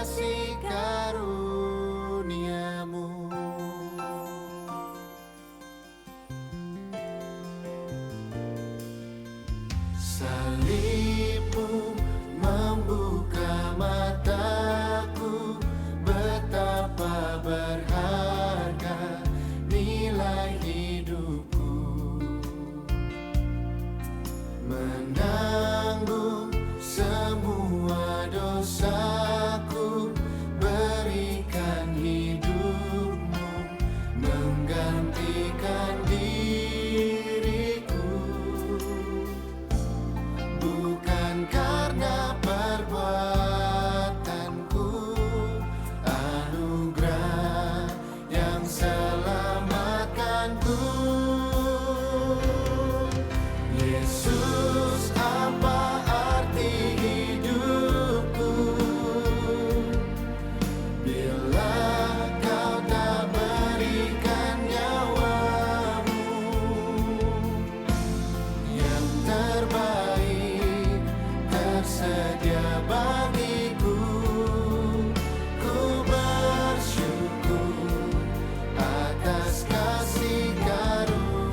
kasih karunia-Mu. Salib-Mu membuka mataku, betapa berharga nilai hidupku. Menanggung semua dosaku, berikan hidup-Mu menggantikan diriku. Bukan karena perbuatanku, anugerah yang selamatkanku. Yesus, apa arti hidupku bila Kau tak berikan nyawa-Mu yang terbaik tersedia bagiku. Ku bersyukur atas kasih karunia-Mu.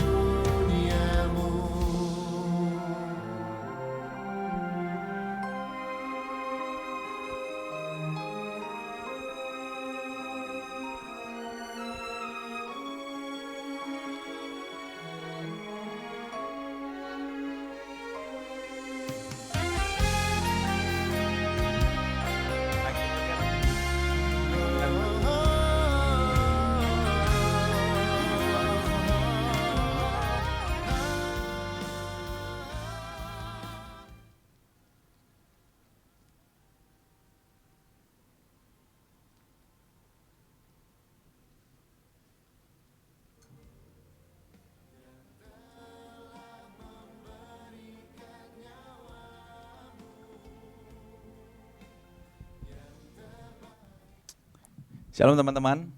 Shalom teman-teman.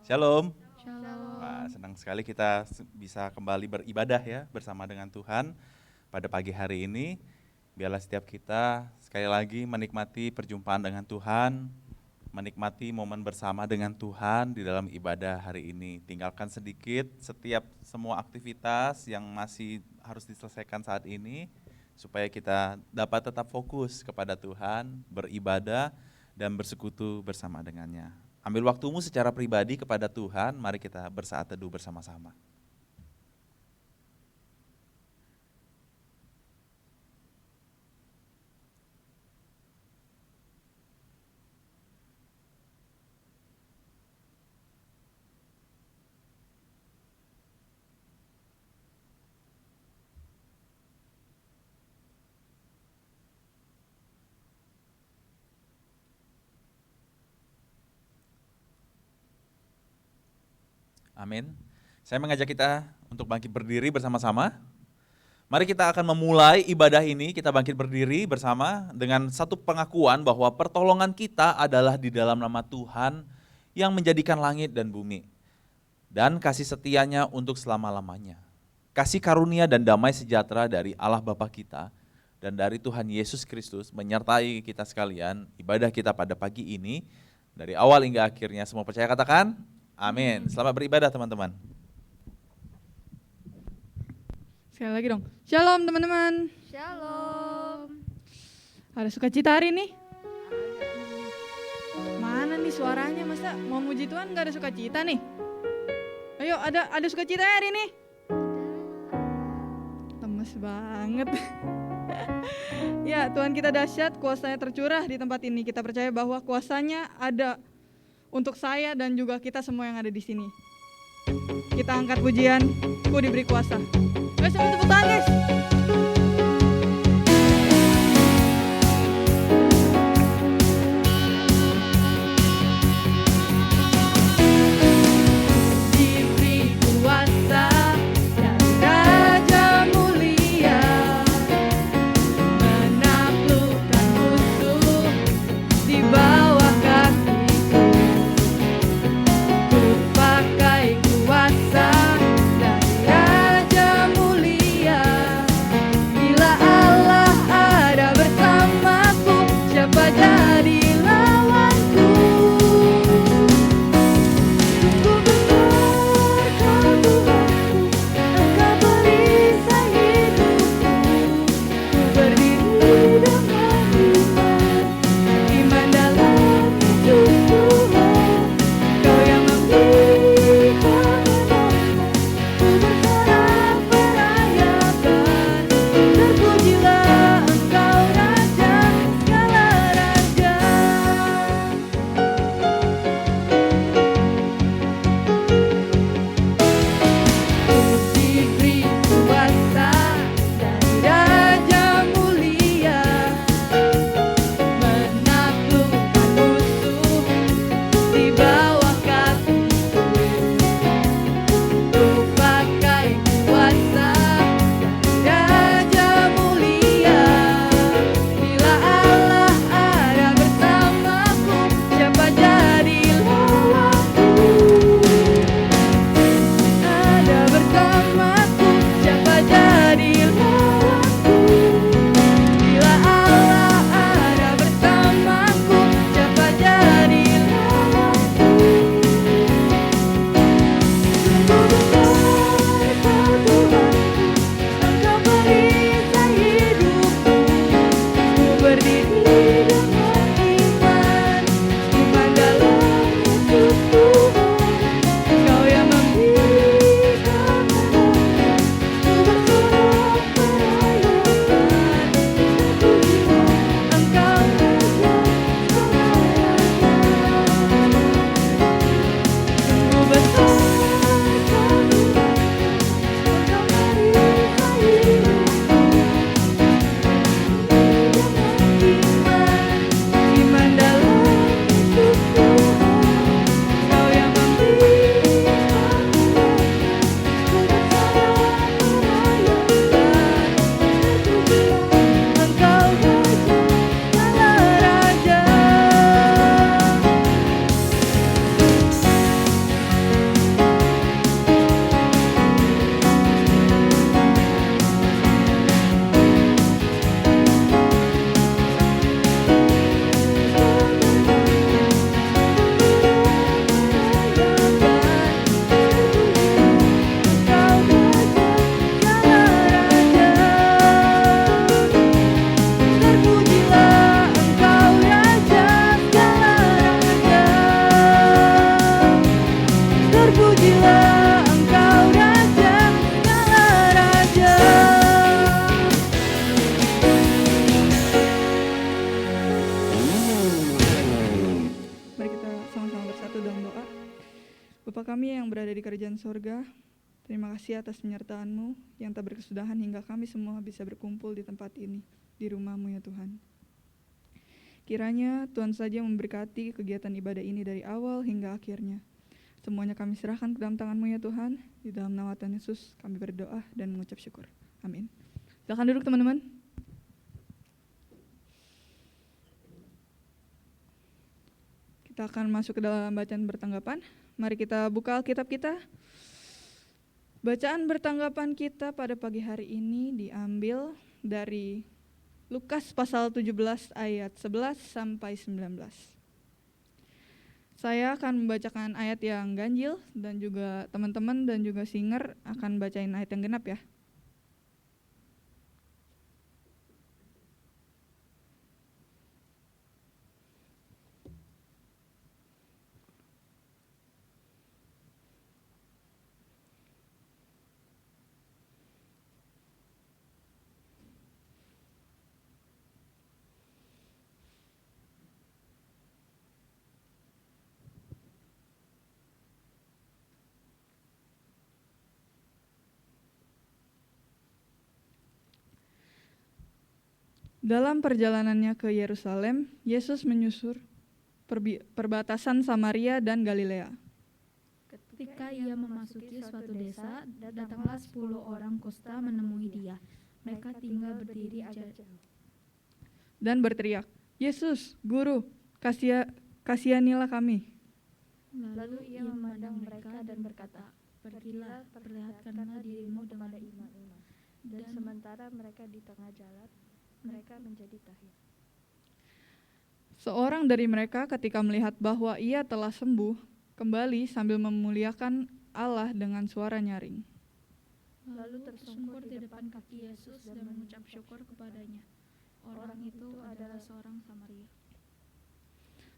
Shalom. Shalom. Wah, senang sekali kita bisa kembali beribadah ya bersama dengan Tuhan pada pagi hari ini. Biarlah setiap kita sekali lagi menikmati perjumpaan dengan Tuhan, menikmati momen bersama dengan Tuhan di dalam ibadah hari ini. Tinggalkan sedikit setiap semua aktivitas yang masih harus diselesaikan saat ini supaya kita dapat tetap fokus kepada Tuhan, beribadah dan bersekutu bersama dengannya. Ambil waktumu secara pribadi kepada Tuhan, mari kita bersaat teduh bersama-sama. Amin. Saya mengajak kita untuk bangkit berdiri bersama-sama. Mari kita akan memulai ibadah ini, kita bangkit berdiri bersama dengan satu pengakuan bahwa pertolongan kita adalah di dalam nama Tuhan yang menjadikan langit dan bumi. Dan kasih setianya untuk selama-lamanya. Kasih karunia dan damai sejahtera dari Allah Bapa kita dan dari Tuhan Yesus Kristus menyertai kita sekalian. Ibadah kita pada pagi ini dari awal hingga akhirnya, semua percaya katakan amin. Selamat beribadah teman-teman. Sekali lagi dong. Shalom teman-teman. Shalom. Ada sukacita hari ini? Mana nih suaranya, masa mau muji Tuhan gak ada sukacita nih? Ayo ada sukacita hari ini? Lemes banget. Ya, Tuhan kita dahsyat, kuasanya tercurah di tempat ini. Kita percaya bahwa kuasanya ada untuk saya dan juga kita semua yang ada di sini. Kita angkat pujian, ku diberi kuasa. Ayo sambil tepuk tangan guys. Diberi kuasa dari Raja Mulia, menaklukkan musuh di bawah kakiku. Ku pakai kuasa dari Raja Mulia, kami yang berada di kerajaan sorga, terima kasih atas penyertaan-Mu yang tak berkesudahan hingga kami semua bisa berkumpul di tempat ini, di rumah-Mu ya Tuhan. Kiranya Tuhan saja memberkati kegiatan ibadah ini dari awal hingga akhirnya. Semuanya kami serahkan ke dalam tangan-Mu ya Tuhan. Di dalam nama Tuhan Yesus kami berdoa dan mengucap syukur. Amin. Silakan duduk teman-teman. Kita akan masuk ke dalam bacaan bertanggapan. Mari kita buka Alkitab kita. Bacaan bertanggapan kita pada pagi hari ini diambil dari Lukas pasal 17 ayat 11 sampai 19. Saya akan membacakan ayat yang ganjil dan juga teman-teman dan juga singer akan bacain ayat yang genap ya. Dalam perjalanannya ke Yerusalem, Yesus menyusur perbatasan Samaria dan Galilea. Ketika ia memasuki suatu desa, datanglah 10 orang kusta menemui dia. Mereka tinggal berdiri jauh. Dan berteriak, "Yesus, Guru, kasihanilah kami." Lalu ia memandang mereka dan berkata, "Pergilah, perlihatkanlah dirimu kepada imam." Dan sementara mereka di tengah jalan, mereka menjadi tahir. Seorang dari mereka ketika melihat bahwa ia telah sembuh, kembali sambil memuliakan Allah dengan suara nyaring. Lalu tersungkur di depan kaki Yesus dan mengucap syukur kepadanya. Orang itu adalah seorang Samaria.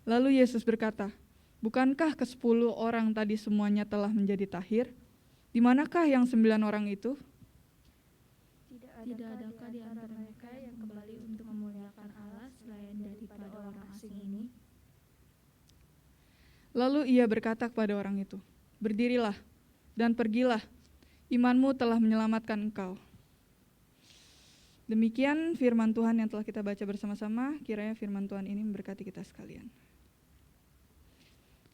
Lalu Yesus berkata, "Bukankah ke-10 orang tadi semuanya telah menjadi tahir? Di manakah yang 9 orang itu?" Tidak adakah di antara mereka yang kembali untuk memuliakan Allah selain daripada orang asing ini? Lalu ia berkata kepada orang itu, "Berdirilah dan pergilah, imanmu telah menyelamatkan engkau." Demikian firman Tuhan yang telah kita baca bersama-sama. Kiranya firman Tuhan ini memberkati kita sekalian.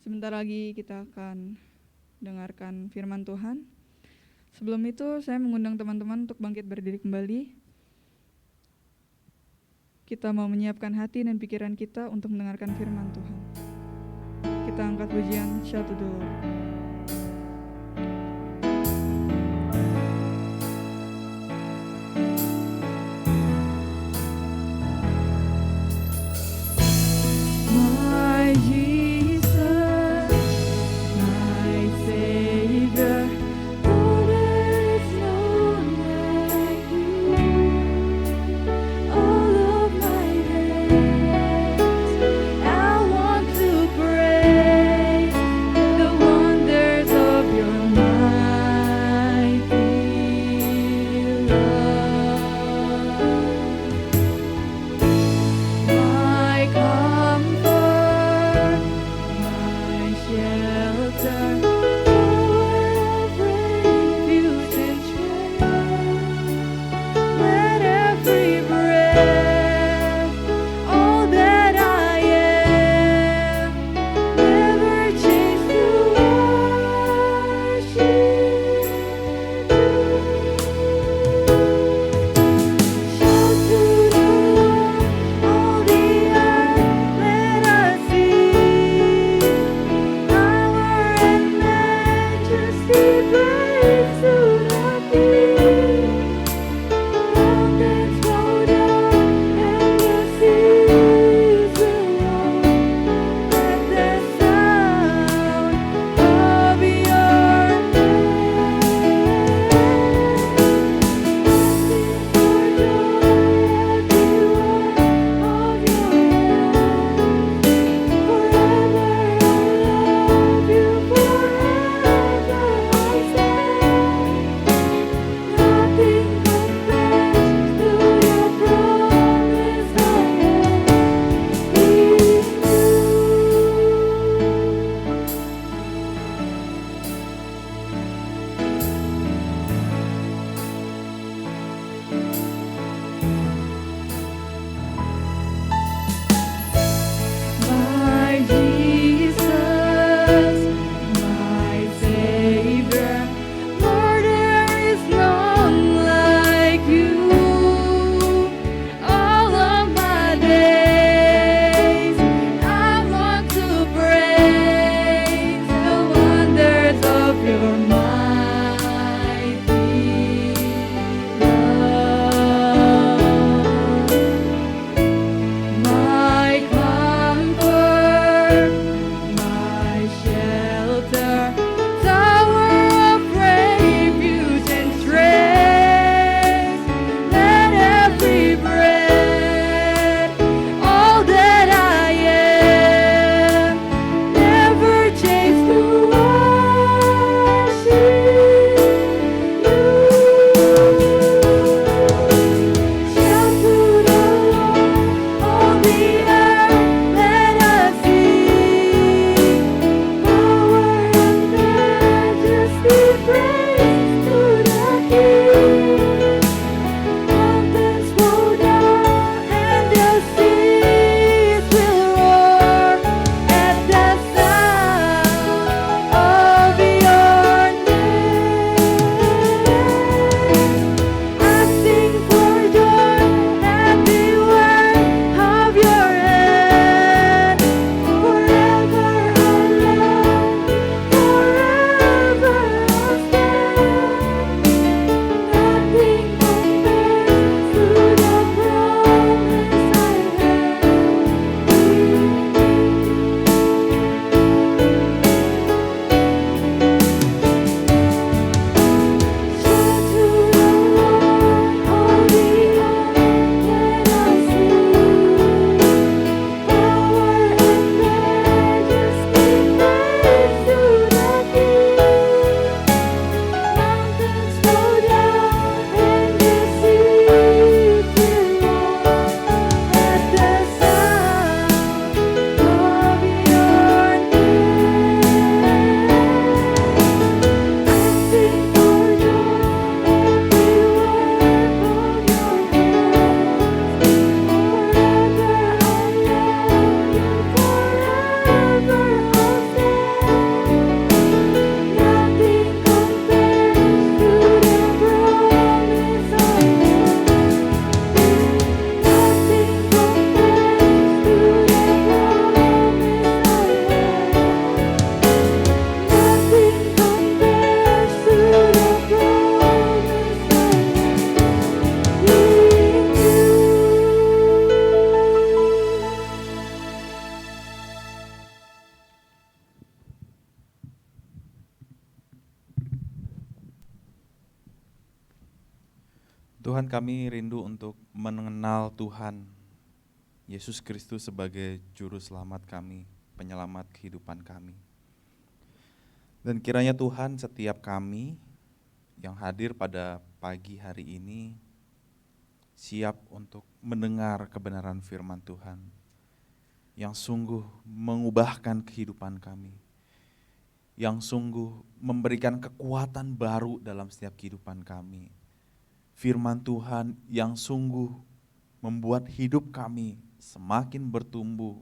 Sebentar lagi kita akan dengarkan firman Tuhan. Sebelum itu saya mengundang teman-teman untuk bangkit berdiri kembali. Kita mau menyiapkan hati dan pikiran kita untuk mendengarkan firman Tuhan. Kita angkat pujian Shout to the Lord. My Jesus, my Savior, oh there is no one like you. All of my days I want to praise the wonder Tuhan, kami rindu untuk mengenal Tuhan Yesus Kristus sebagai juru selamat kami, penyelamat kehidupan kami. Dan kiranya Tuhan, setiap kami yang hadir pada pagi hari ini siap untuk mendengar kebenaran firman Tuhan yang sungguh mengubahkan kehidupan kami, yang sungguh memberikan kekuatan baru dalam setiap kehidupan kami. Firman Tuhan yang sungguh membuat hidup kami semakin bertumbuh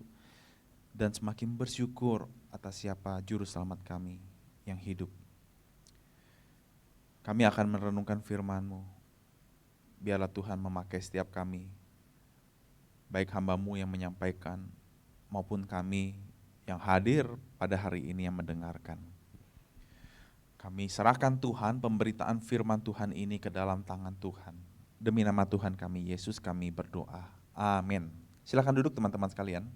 dan semakin bersyukur atas siapa juru selamat kami yang hidup. Kami akan merenungkan firman-Mu. Biarlah Tuhan memakai setiap kami, baik hamba-Mu yang menyampaikan maupun kami yang hadir pada hari ini yang mendengarkan. Kami serahkan Tuhan pemberitaan firman Tuhan ini ke dalam tangan Tuhan. Demi nama Tuhan kami, Yesus, kami berdoa. Amin. Silakan duduk teman-teman sekalian.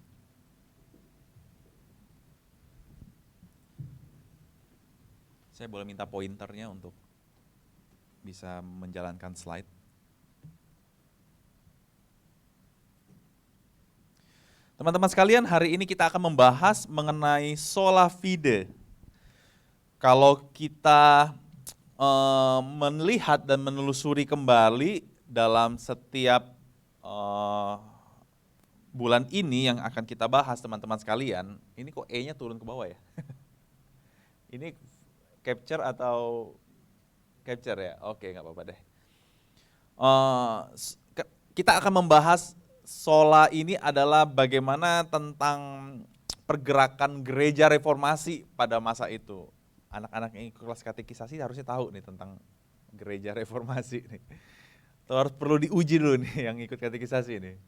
Saya boleh minta pointernya untuk bisa menjalankan slide. Teman-teman sekalian, hari ini kita akan membahas mengenai sola fide. Kalau kita melihat dan menelusuri kembali dalam setiap bulan ini yang akan kita bahas, teman-teman sekalian, ini kok E-nya turun ke bawah ya? Ini capture atau capture ya? Oke, nggak apa-apa deh. Kita akan membahas sola ini adalah bagaimana tentang pergerakan gereja reformasi pada masa itu. Anak-anak yang ikut kelas katekisasi harusnya tahu nih tentang gereja reformasi nih. Itu harus perlu diuji dulu nih yang ikut katekisasi nih.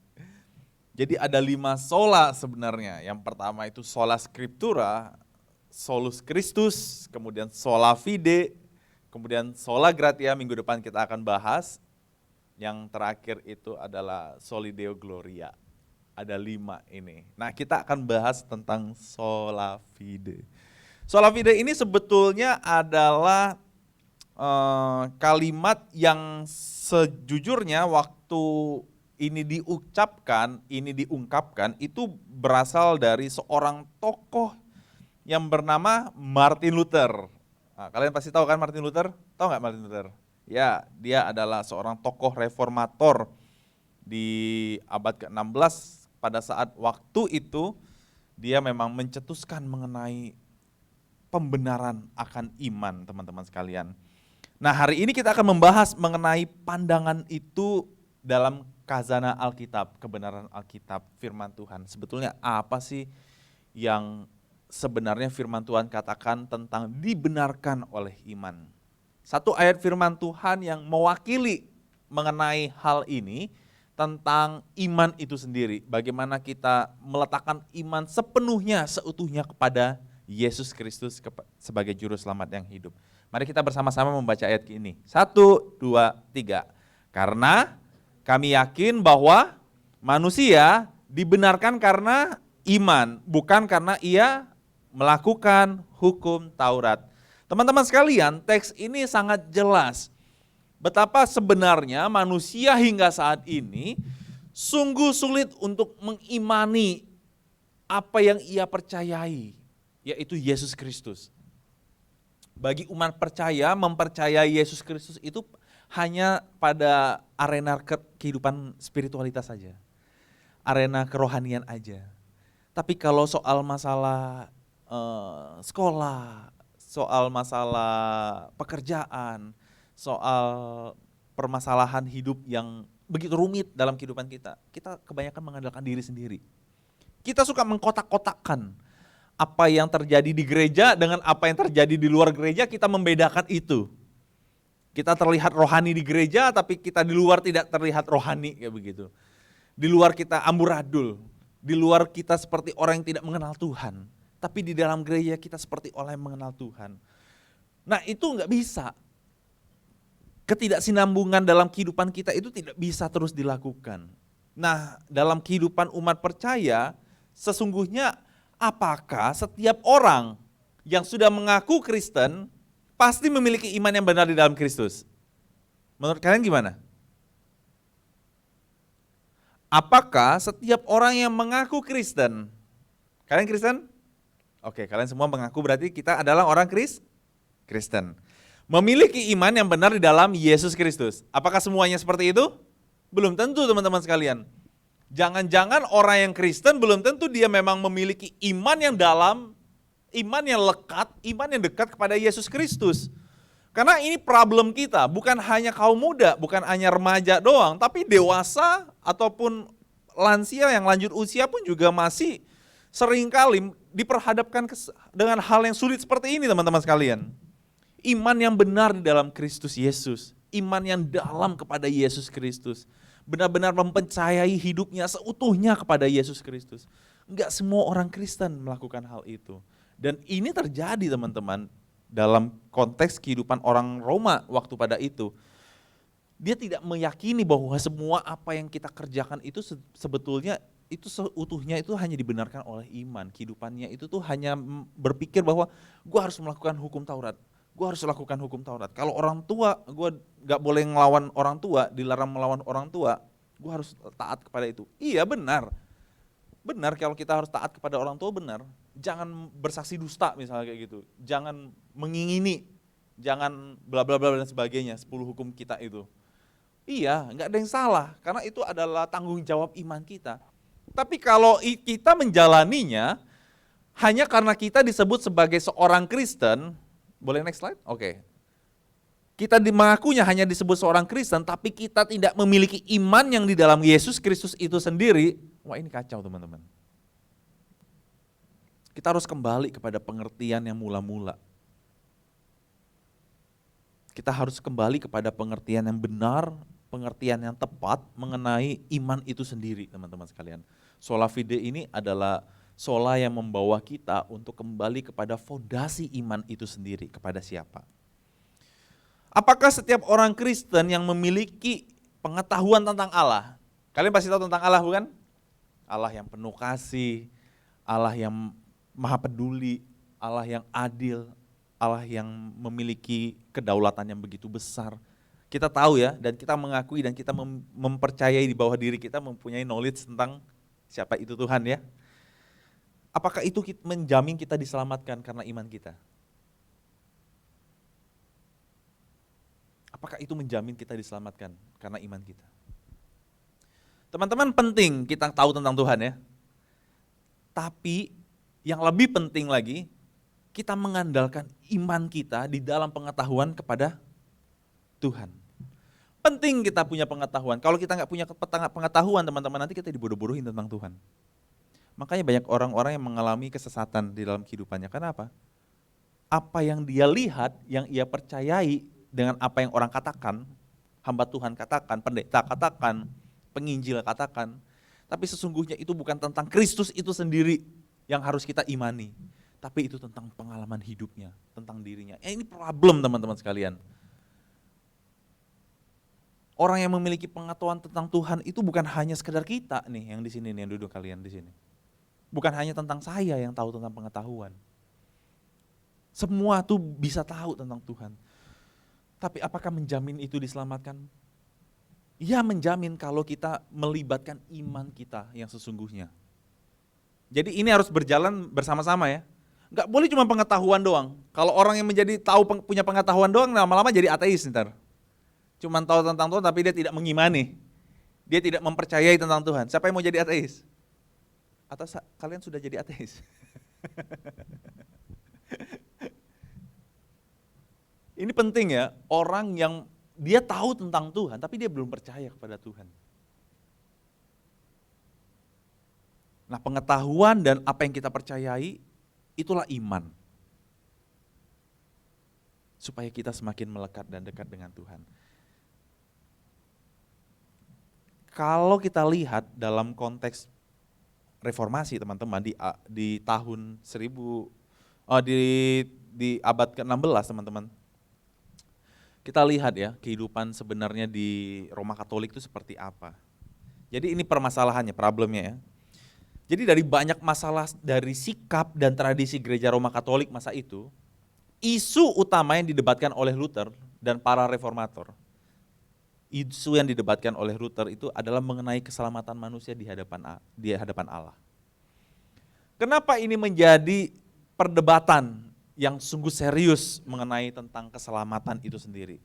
Jadi ada 5 sola sebenarnya. Yang pertama itu sola scriptura, solus Christus, kemudian sola fide, kemudian sola gratia, minggu depan kita akan bahas. Yang terakhir itu adalah soli deo gloria. Ada 5 ini. Nah, kita akan bahas tentang sola fide. Sola fide ini sebetulnya adalah kalimat yang sejujurnya waktu ini diungkapkan itu berasal dari seorang tokoh yang bernama Martin Luther. Nah, kalian pasti tahu kan Martin Luther? Tahu nggak Martin Luther? Ya, dia adalah seorang tokoh reformator di abad ke-16. Pada saat waktu itu dia memang mencetuskan mengenai pembenaran akan iman, teman-teman sekalian. Nah, hari ini kita akan membahas mengenai pandangan itu dalam khazanah Alkitab, kebenaran Alkitab, firman Tuhan. Sebetulnya apa sih yang sebenarnya firman Tuhan katakan tentang dibenarkan oleh iman? Satu ayat firman Tuhan yang mewakili mengenai hal ini tentang iman itu sendiri. Bagaimana kita meletakkan iman sepenuhnya, seutuhnya kepada Yesus Kristus sebagai juru selamat yang hidup. Mari kita bersama-sama membaca ayat ini. 1, 2, 3. Karena kami yakin bahwa manusia dibenarkan karena iman, bukan karena ia melakukan hukum Taurat. Teman-teman sekalian, teks ini sangat jelas betapa sebenarnya manusia hingga saat ini sungguh sulit untuk mengimani apa yang ia percayai, yaitu Yesus Kristus. Bagi umat percaya, mempercayai Yesus Kristus itu hanya pada arena kehidupan spiritualitas saja, arena kerohanian aja. Tapi kalau soal masalah sekolah, soal masalah pekerjaan, soal permasalahan hidup yang begitu rumit dalam kehidupan kita kebanyakan mengandalkan diri sendiri. Kita suka mengkotak-kotakkan apa yang terjadi di gereja dengan apa yang terjadi di luar gereja, kita membedakan itu. Kita terlihat rohani di gereja, tapi kita di luar tidak terlihat rohani, kayak begitu. Di luar kita amburadul, di luar kita seperti orang yang tidak mengenal Tuhan, tapi di dalam gereja kita seperti orang yang mengenal Tuhan. Nah, itu nggak bisa. Ketidaksinambungan dalam kehidupan kita itu tidak bisa terus dilakukan. Nah, dalam kehidupan umat percaya, sesungguhnya apakah setiap orang yang sudah mengaku Kristen pasti memiliki iman yang benar di dalam Kristus? Menurut kalian gimana? apakah setiap orang yang mengaku Kristen, kalian Kristen? Oke, kalian semua mengaku berarti kita adalah orang Kristen. Memiliki iman yang benar di dalam Yesus Kristus. Apakah semuanya seperti itu? Belum tentu teman-teman sekalian. Jangan-jangan orang yang Kristen belum tentu dia memang memiliki iman yang dalam, iman yang lekat, iman yang dekat kepada Yesus Kristus. Karena ini problem kita, bukan hanya kaum muda, bukan hanya remaja doang, tapi dewasa ataupun lansia yang lanjut usia pun juga masih seringkali diperhadapkan dengan hal yang sulit seperti ini teman-teman sekalian. Iman yang benar di dalam Kristus Yesus, iman yang dalam kepada Yesus Kristus, benar-benar mempercayai hidupnya seutuhnya kepada Yesus Kristus. Enggak semua orang Kristen melakukan hal itu. Dan ini terjadi teman-teman dalam konteks kehidupan orang Roma waktu pada itu. Dia tidak meyakini bahwa semua apa yang kita kerjakan itu sebetulnya itu seutuhnya itu hanya dibenarkan oleh iman. Kehidupannya itu tuh hanya berpikir bahwa gue harus melakukan hukum Taurat. Gue harus lakukan hukum Taurat. Kalau orang tua, gue gak boleh ngelawan orang tua, dilarang melawan orang tua, gue harus taat kepada itu. Iya benar. Benar kalau kita harus taat kepada orang tua benar. Jangan bersaksi dusta misalnya kayak gitu. Jangan mengingini, jangan bla bla bla dan sebagainya, 10 hukum kita itu. Iya, gak ada yang salah, karena itu adalah tanggung jawab iman kita. Tapi kalau kita menjalaninya, hanya karena kita disebut sebagai seorang Kristen, boleh next slide? Oke. Kita mengakunya hanya disebut seorang Kristen, tapi kita tidak memiliki iman yang di dalam Yesus Kristus itu sendiri. Wah ini kacau teman-teman. Kita harus kembali kepada pengertian yang mula-mula. Kita harus kembali kepada pengertian yang benar, pengertian yang tepat mengenai iman itu sendiri teman-teman sekalian. Sola Fide ini adalah sola yang membawa kita untuk kembali kepada fondasi iman itu sendiri, kepada siapa. Apakah setiap orang Kristen yang memiliki pengetahuan tentang Allah, kalian pasti tahu tentang Allah bukan? Allah yang penuh kasih, Allah yang maha peduli, Allah yang adil, Allah yang memiliki kedaulatan yang begitu besar. Kita tahu ya, dan kita mengakui dan kita mempercayai di bawah diri kita mempunyai knowledge tentang siapa itu Tuhan ya. Apakah itu menjamin kita diselamatkan karena iman kita? Apakah itu menjamin kita diselamatkan karena iman kita? Teman-teman penting kita tahu tentang Tuhan ya. Tapi yang lebih penting lagi, kita mengandalkan iman kita di dalam pengetahuan kepada Tuhan. Penting kita punya pengetahuan. Kalau kita nggak punya pengetahuan teman-teman, nanti kita dibodoh-bodohin tentang Tuhan. Makanya banyak orang-orang yang mengalami kesesatan di dalam kehidupannya. Kenapa? Apa yang dia lihat, yang ia percayai dengan apa yang orang katakan, hamba Tuhan katakan, pendeta katakan, penginjil katakan, tapi sesungguhnya itu bukan tentang Kristus itu sendiri yang harus kita imani, tapi itu tentang pengalaman hidupnya, tentang dirinya. Ini problem teman-teman sekalian. Orang yang memiliki pengetahuan tentang Tuhan itu bukan hanya sekedar kita nih yang di sini nih, yang duduk kalian di sini. Bukan hanya tentang saya yang tahu tentang pengetahuan. Semua tuh bisa tahu tentang Tuhan. Tapi apakah menjamin itu diselamatkan? Ya menjamin kalau kita melibatkan iman kita yang sesungguhnya. Jadi ini harus berjalan bersama-sama ya. Nggak boleh cuma pengetahuan doang. Kalau orang yang menjadi punya pengetahuan doang lama-lama jadi ateis ntar. Cuma tahu tentang Tuhan tapi dia tidak mengimani. Dia tidak mempercayai tentang Tuhan. Siapa yang mau jadi ateis? Atau kalian sudah jadi ateis? Ini penting ya, orang yang dia tahu tentang Tuhan tapi dia belum percaya kepada Tuhan. Nah, pengetahuan dan apa yang kita percayai itulah iman. Supaya kita semakin melekat dan dekat dengan Tuhan. Kalau kita lihat dalam konteks reformasi teman-teman di tahun di abad ke-16 teman-teman. Kita lihat ya kehidupan sebenarnya di Roma Katolik itu seperti apa. Jadi ini permasalahannya, problemnya ya. Jadi dari banyak masalah dari sikap dan tradisi gereja Roma Katolik masa itu, isu utama yang didebatkan oleh Luther dan para reformator, isu yang didebatkan oleh Luther itu adalah mengenai keselamatan manusia di hadapan Allah. Kenapa ini menjadi perdebatan yang sungguh serius mengenai tentang keselamatan itu sendiri?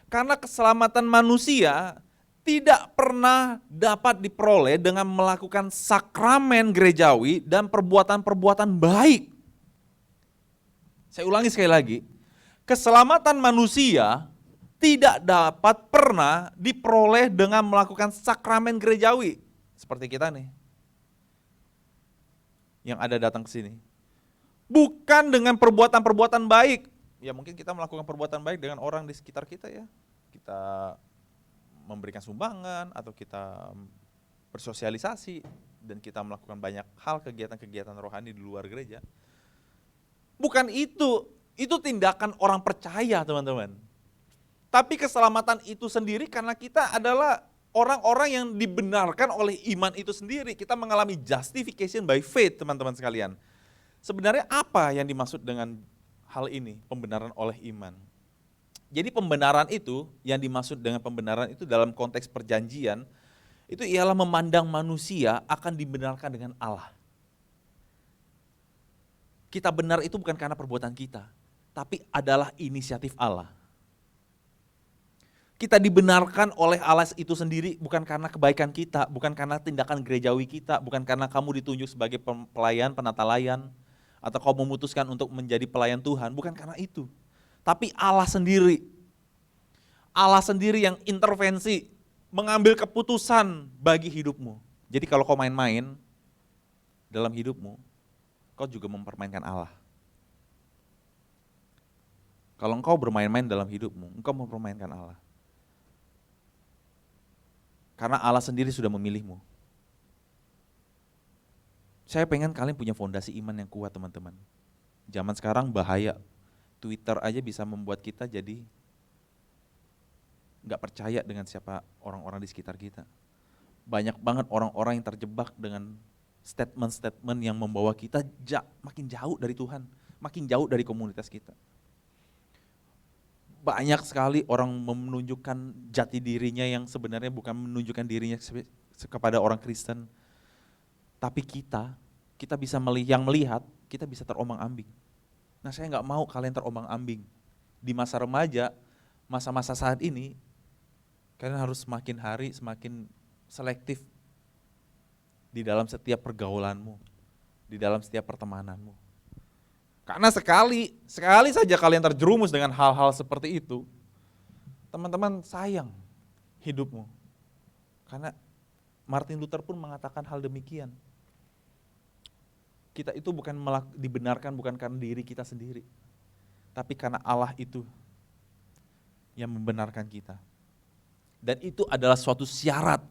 Karena keselamatan manusia tidak pernah dapat diperoleh dengan melakukan sakramen gerejawi dan perbuatan-perbuatan baik. Saya ulangi sekali lagi, keselamatan manusia tidak dapat pernah diperoleh dengan melakukan sakramen gerejawi. Seperti kita nih, yang ada datang ke sini. Bukan dengan perbuatan-perbuatan baik. Ya mungkin kita melakukan perbuatan baik dengan orang di sekitar kita ya. Kita memberikan sumbangan atau kita bersosialisasi dan kita melakukan banyak hal kegiatan-kegiatan rohani di luar gereja. Bukan itu tindakan orang percaya teman-teman. Tapi keselamatan itu sendiri karena kita adalah orang-orang yang dibenarkan oleh iman itu sendiri. Kita mengalami justification by faith teman-teman sekalian. Sebenarnya apa yang dimaksud dengan hal ini, pembenaran oleh iman? Jadi pembenaran itu, yang dimaksud dengan pembenaran itu dalam konteks perjanjian, itu ialah memandang manusia akan dibenarkan dengan Allah. Kita benar itu bukan karena perbuatan kita, tapi adalah inisiatif Allah. Kita dibenarkan oleh Allah itu sendiri bukan karena kebaikan kita, bukan karena tindakan gerejawi kita, bukan karena kamu ditunjuk sebagai pelayan, penata layan, atau kamu memutuskan untuk menjadi pelayan Tuhan, bukan karena itu. Tapi Allah sendiri yang intervensi, mengambil keputusan bagi hidupmu. Jadi kalau kau main-main dalam hidupmu, kau juga mempermainkan Allah. Kalau engkau bermain-main dalam hidupmu, engkau mempermainkan Allah. Karena Allah sendiri sudah memilihmu. Saya pengen kalian punya fondasi iman yang kuat teman-teman. Zaman sekarang bahaya, Twitter aja bisa membuat kita jadi gak percaya dengan siapa orang-orang di sekitar kita. Banyak banget orang-orang yang terjebak dengan statement-statement yang membawa kita makin jauh dari Tuhan, makin jauh dari komunitas kita. Banyak sekali orang menunjukkan jati dirinya yang sebenarnya bukan menunjukkan dirinya kepada orang Kristen. Tapi kita bisa melihat, kita bisa terombang-ambing. Nah saya nggak mau kalian terombang-ambing. Di masa remaja, masa-masa saat ini, kalian harus semakin hari semakin selektif di dalam setiap pergaulanmu, di dalam setiap pertemananmu. Karena sekali saja kalian terjerumus dengan hal-hal seperti itu, teman-teman sayang hidupmu. Karena Martin Luther pun mengatakan hal demikian. Kita itu bukan dibenarkan bukan karena diri kita sendiri, tapi karena Allah itu yang membenarkan kita. Dan itu adalah suatu syarat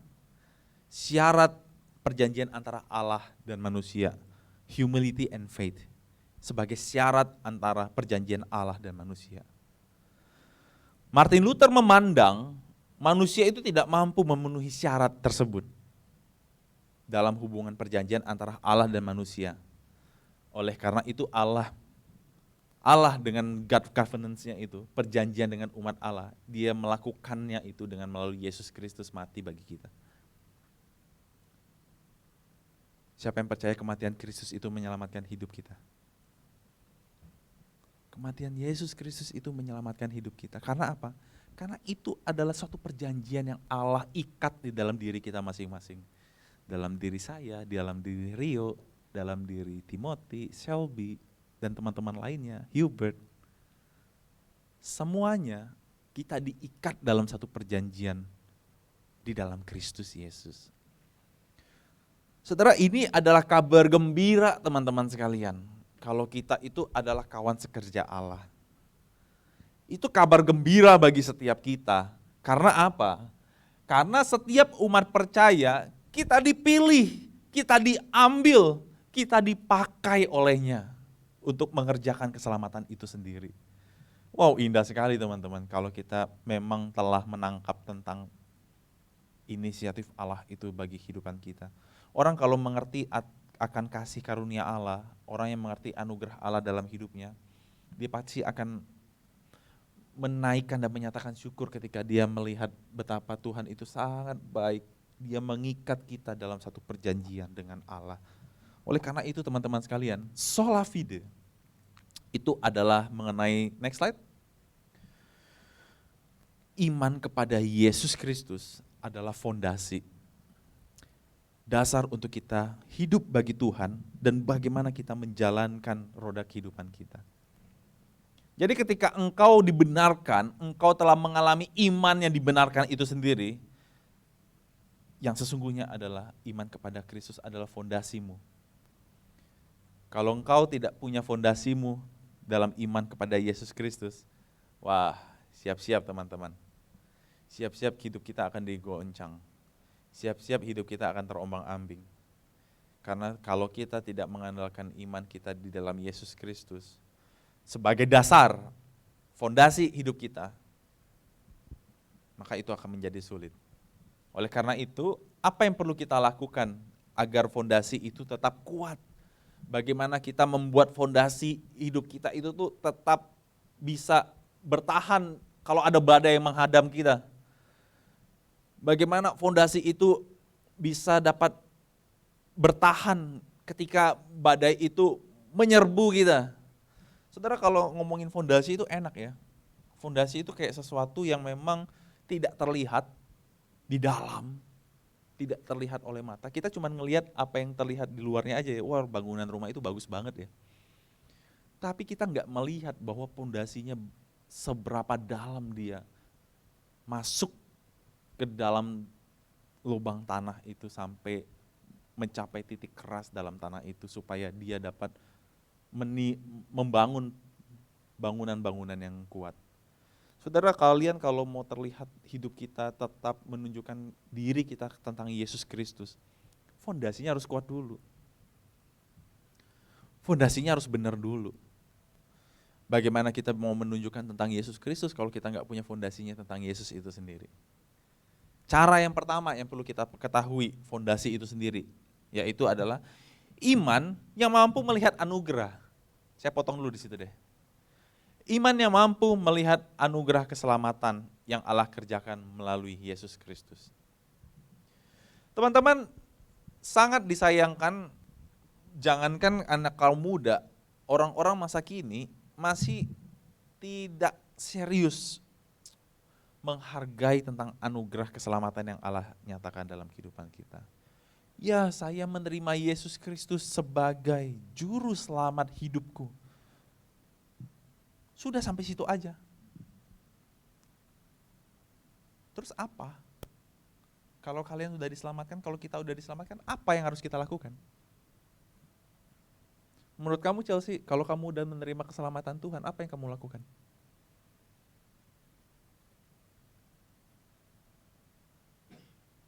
perjanjian antara Allah dan manusia, humility and faith. Sebagai syarat antara perjanjian Allah dan manusia. Martin Luther memandang manusia itu tidak mampu memenuhi syarat tersebut dalam hubungan perjanjian antara Allah dan manusia. Oleh karena itu Allah dengan God covenants-nya itu, perjanjian dengan umat Allah, dia melakukannya itu dengan melalui Yesus Kristus mati bagi kita. Siapa yang percaya kematian Kristus itu menyelamatkan hidup kita? Kematian Yesus Kristus itu menyelamatkan hidup kita. Karena apa? Karena itu adalah suatu perjanjian yang Allah ikat di dalam diri kita masing-masing. Dalam diri saya, di dalam diri Rio, dalam diri Timothy, Shelby, dan teman-teman lainnya, Hubert. Semuanya kita diikat dalam satu perjanjian di dalam Kristus Yesus. Saudara, ini adalah kabar gembira teman-teman sekalian. Kalau kita itu adalah kawan sekerja Allah. Itu kabar gembira bagi setiap kita. Karena apa? Karena setiap umat percaya, kita dipilih, kita diambil, kita dipakai olehnya untuk mengerjakan keselamatan itu sendiri. Wow, indah sekali teman-teman kalau kita memang telah menangkap tentang inisiatif Allah itu bagi kehidupan kita. Orang kalau mengerti akan kasih karunia Allah, orang yang mengerti anugerah Allah dalam hidupnya, dia pasti akan menaikkan dan menyatakan syukur ketika dia melihat betapa Tuhan itu sangat baik. Dia mengikat kita dalam satu perjanjian dengan Allah. Oleh karena itu teman-teman sekalian, sola fide itu adalah mengenai, next slide. Iman kepada Yesus Kristus adalah fondasi. Dasar untuk kita hidup bagi Tuhan dan bagaimana kita menjalankan roda kehidupan kita. Jadi ketika engkau dibenarkan, engkau telah mengalami iman yang dibenarkan itu sendiri, yang sesungguhnya adalah iman kepada Kristus adalah fondasimu. Kalau engkau tidak punya fondasimu dalam iman kepada Yesus Kristus, wah, siap-siap teman-teman. Siap-siap hidup kita akan digoncang. Siap-siap hidup kita akan terombang-ambing. Karena kalau kita tidak mengandalkan iman kita di dalam Yesus Kristus sebagai dasar, fondasi hidup kita, maka itu akan menjadi sulit. Oleh karena itu, apa yang perlu kita lakukan agar fondasi itu tetap kuat? Bagaimana kita membuat fondasi hidup kita itu tuh tetap bisa bertahan kalau ada badai yang menghadang kita? Bagaimana fondasi itu bisa dapat bertahan ketika badai itu menyerbu kita? Saudara, kalau ngomongin fondasi itu enak ya. Fondasi itu kayak sesuatu yang memang tidak terlihat di dalam, tidak terlihat oleh mata. Kita cuma ngelihat apa yang terlihat di luarnya aja ya. Wah, bangunan rumah itu bagus banget ya. Tapi kita nggak melihat bahwa fondasinya seberapa dalam dia masuk ke dalam lubang tanah itu sampai mencapai titik keras dalam tanah itu supaya dia dapat membangun bangunan-bangunan yang kuat. Saudara, kalian kalau mau terlihat hidup kita tetap menunjukkan diri kita tentang Yesus Kristus, fondasinya harus kuat dulu. Fondasinya harus benar dulu. Bagaimana kita mau menunjukkan tentang Yesus Kristus kalau kita nggak punya fondasinya tentang Yesus itu sendiri? Cara yang pertama yang perlu kita ketahui fondasi itu sendiri, yaitu adalah iman yang mampu melihat anugerah. Saya potong dulu di situ deh. Iman yang mampu melihat anugerah keselamatan yang Allah kerjakan melalui Yesus Kristus. Teman-teman, sangat disayangkan, jangankan anak kaum muda, orang-orang masa kini masih tidak serius menghargai tentang anugerah keselamatan yang Allah nyatakan dalam kehidupan kita. Ya, saya menerima Yesus Kristus sebagai juru selamat hidupku. Sudah sampai situ aja. Terus apa? Kalau kalian sudah diselamatkan, kalau kita sudah diselamatkan, apa yang harus kita lakukan? Menurut kamu Chelsea, kalau kamu sudah menerima keselamatan Tuhan, apa yang kamu lakukan?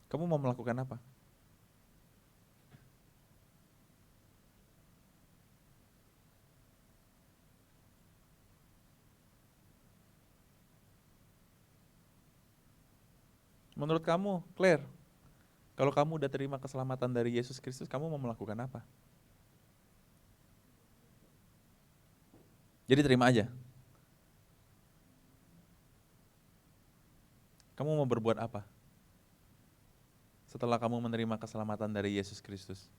Kamu mau melakukan apa? Menurut kamu, Claire, kalau kamu udah terima keselamatan dari Yesus Kristus, kamu mau melakukan apa? Jadi terima aja. Kamu mau berbuat apa? Setelah kamu menerima keselamatan dari Yesus Kristus.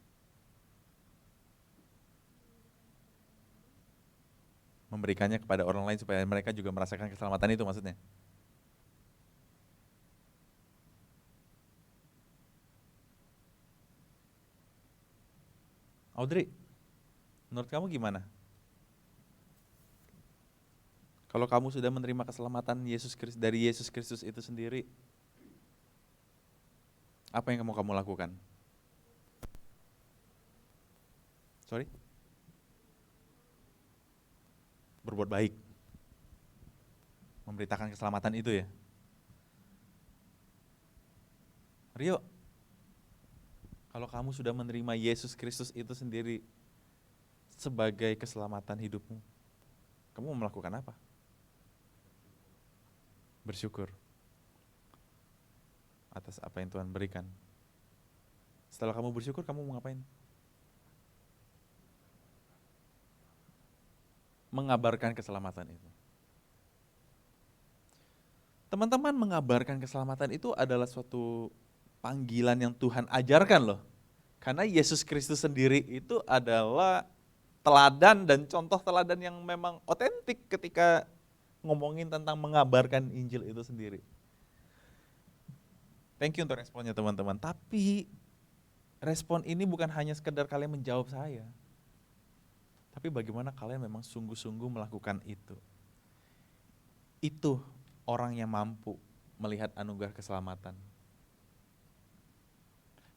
Memberikannya kepada orang lain supaya mereka juga merasakan keselamatan itu maksudnya. Audrey, menurut kamu gimana? Kalau kamu sudah menerima keselamatan dari Yesus Kristus itu sendiri, apa yang kamu lakukan? Sorry? Berbuat baik. Memberitakan keselamatan itu ya. Rio, kalau kamu sudah menerima Yesus Kristus itu sendiri sebagai keselamatan hidupmu, kamu mau melakukan apa? Bersyukur atas apa yang Tuhan berikan. Setelah kamu bersyukur, kamu mau ngapain? Mengabarkan keselamatan itu. Teman-teman, mengabarkan keselamatan itu adalah suatu panggilan yang Tuhan ajarkan loh. Karena Yesus Kristus sendiri itu adalah teladan dan contoh teladan yang memang otentik ketika ngomongin tentang mengabarkan Injil itu sendiri. Thank you untuk responnya teman-teman. Tapi respon ini bukan hanya sekedar kalian menjawab saya. Tapi bagaimana kalian memang sungguh-sungguh melakukan itu. Itu orang yang mampu melihat anugerah keselamatan.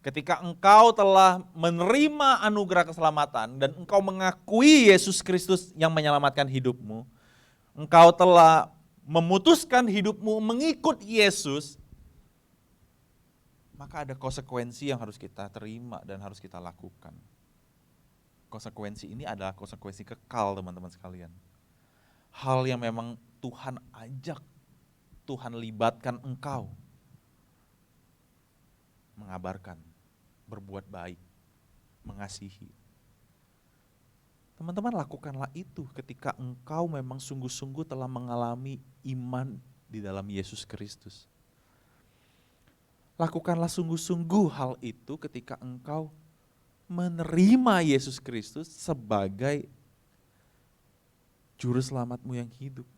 Ketika engkau telah menerima anugerah keselamatan dan engkau mengakui Yesus Kristus yang menyelamatkan hidupmu, engkau telah memutuskan hidupmu mengikut Yesus, maka ada konsekuensi yang harus kita terima dan harus kita lakukan. Konsekuensi ini adalah konsekuensi kekal, teman-teman sekalian. Hal yang memang Tuhan ajak, Tuhan libatkan engkau mengabarkan, berbuat baik, mengasihi. Teman-teman, lakukanlah itu ketika engkau memang sungguh-sungguh telah mengalami iman di dalam Yesus Kristus. Lakukanlah sungguh-sungguh hal itu ketika engkau menerima Yesus Kristus sebagai juru selamatmu yang hidup.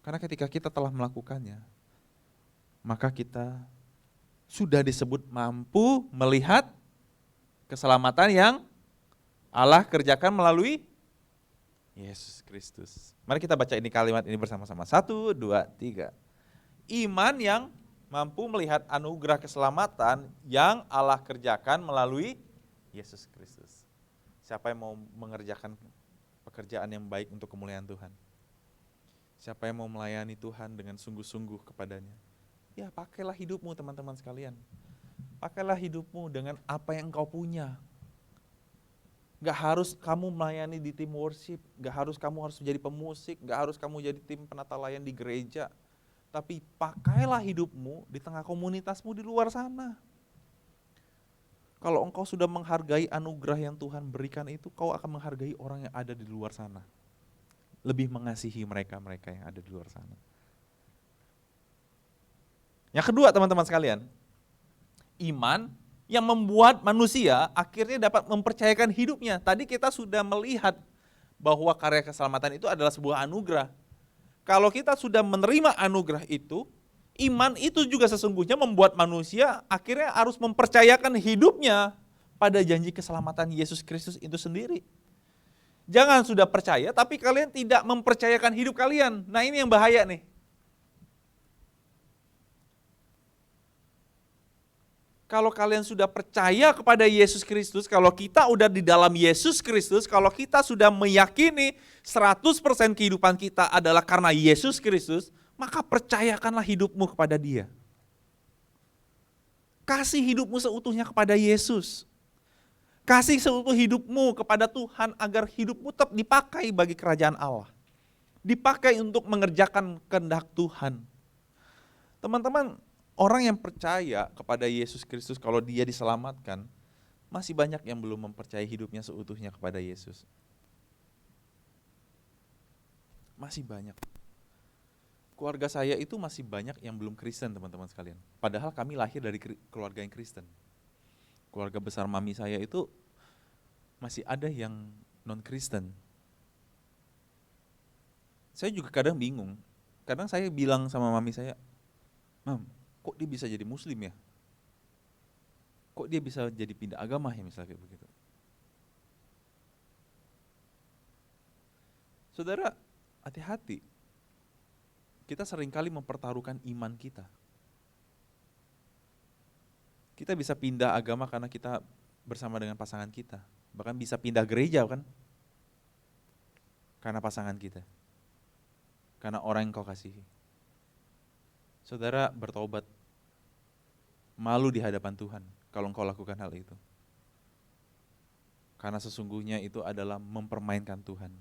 Karena ketika kita telah melakukannya, maka kita sudah disebut mampu melihat keselamatan yang Allah kerjakan melalui Yesus Kristus. Mari kita baca ini kalimat ini bersama-sama. 1, 2, 3. Iman yang mampu melihat anugerah keselamatan yang Allah kerjakan melalui Yesus Kristus. Siapa yang mau mengerjakan pekerjaan yang baik untuk kemuliaan Tuhan? Siapa yang mau melayani Tuhan dengan sungguh-sungguh kepadanya? Ya, pakailah hidupmu teman-teman sekalian. Pakailah hidupmu dengan apa yang engkau punya. Gak harus kamu melayani di tim worship, gak harus kamu harus menjadi pemusik, gak harus kamu jadi tim penata layan di gereja. Tapi pakailah hidupmu di tengah komunitasmu di luar sana. Kalau engkau sudah menghargai anugerah yang Tuhan berikan itu, kau akan menghargai orang yang ada di luar sana. Lebih mengasihi mereka-mereka yang ada di luar sana. Yang kedua teman-teman sekalian, iman yang membuat manusia akhirnya dapat mempercayakan hidupnya. Tadi kita sudah melihat bahwa karya keselamatan itu adalah sebuah anugerah. Kalau kita sudah menerima anugerah itu, iman itu juga sesungguhnya membuat manusia akhirnya harus mempercayakan hidupnya pada janji keselamatan Yesus Kristus itu sendiri. Jangan sudah percaya tapi kalian tidak mempercayakan hidup kalian. Nah, ini yang bahaya nih. Kalau kalian sudah percaya kepada Yesus Kristus, kalau kita udah di dalam Yesus Kristus, kalau kita sudah meyakini 100% kehidupan kita adalah karena Yesus Kristus, maka percayakanlah hidupmu kepada Dia. Kasih hidupmu seutuhnya kepada Yesus. Kasih seutuh hidupmu kepada Tuhan agar hidupmu tetap dipakai bagi kerajaan Allah. Dipakai untuk mengerjakan kehendak Tuhan. Teman-teman, orang yang percaya kepada Yesus Kristus kalau dia diselamatkan, masih banyak yang belum mempercayai hidupnya seutuhnya kepada Yesus. Masih banyak. Keluarga saya itu masih banyak yang belum Kristen, teman-teman sekalian. Padahal kami lahir dari keluarga yang Kristen. Keluarga besar mami saya itu masih ada yang non-Kristen. Saya juga kadang bingung. Kadang saya bilang sama mami saya, "Mam, kok dia bisa jadi muslim ya? Kok dia bisa jadi pindah agama ya?" Misalnya kayak begitu. Saudara, hati-hati. Kita seringkali mempertaruhkan iman kita. Kita bisa pindah agama karena kita bersama dengan pasangan kita. Bahkan bisa pindah gereja kan? Karena pasangan kita. Karena orang yang kau kasihi. Saudara, bertobat. Malu di hadapan Tuhan kalau engkau lakukan hal itu. Karena sesungguhnya itu adalah mempermainkan Tuhan.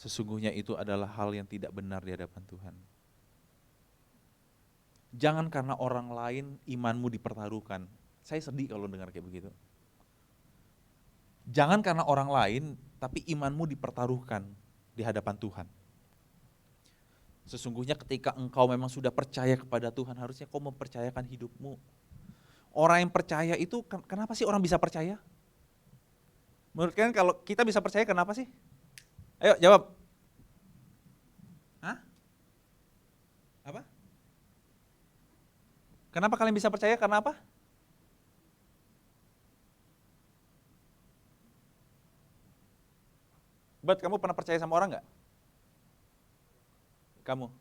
Sesungguhnya itu adalah hal yang tidak benar di hadapan Tuhan. Jangan karena orang lain imanmu dipertaruhkan. Saya sedih kalau dengar kayak begitu. Jangan karena orang lain tapi imanmu dipertaruhkan. di hadapan Tuhan. Sesungguhnya ketika engkau memang sudah percaya kepada Tuhan, harusnya kau mempercayakan hidupmu. Orang yang percaya itu, kenapa sih orang bisa percaya? Menurut kalian kalau kita bisa percaya kenapa sih? Ayo jawab. Hah? Apa? Kenapa kalian bisa percaya? Karena apa? Bet, kamu pernah percaya sama orang nggak? Kamu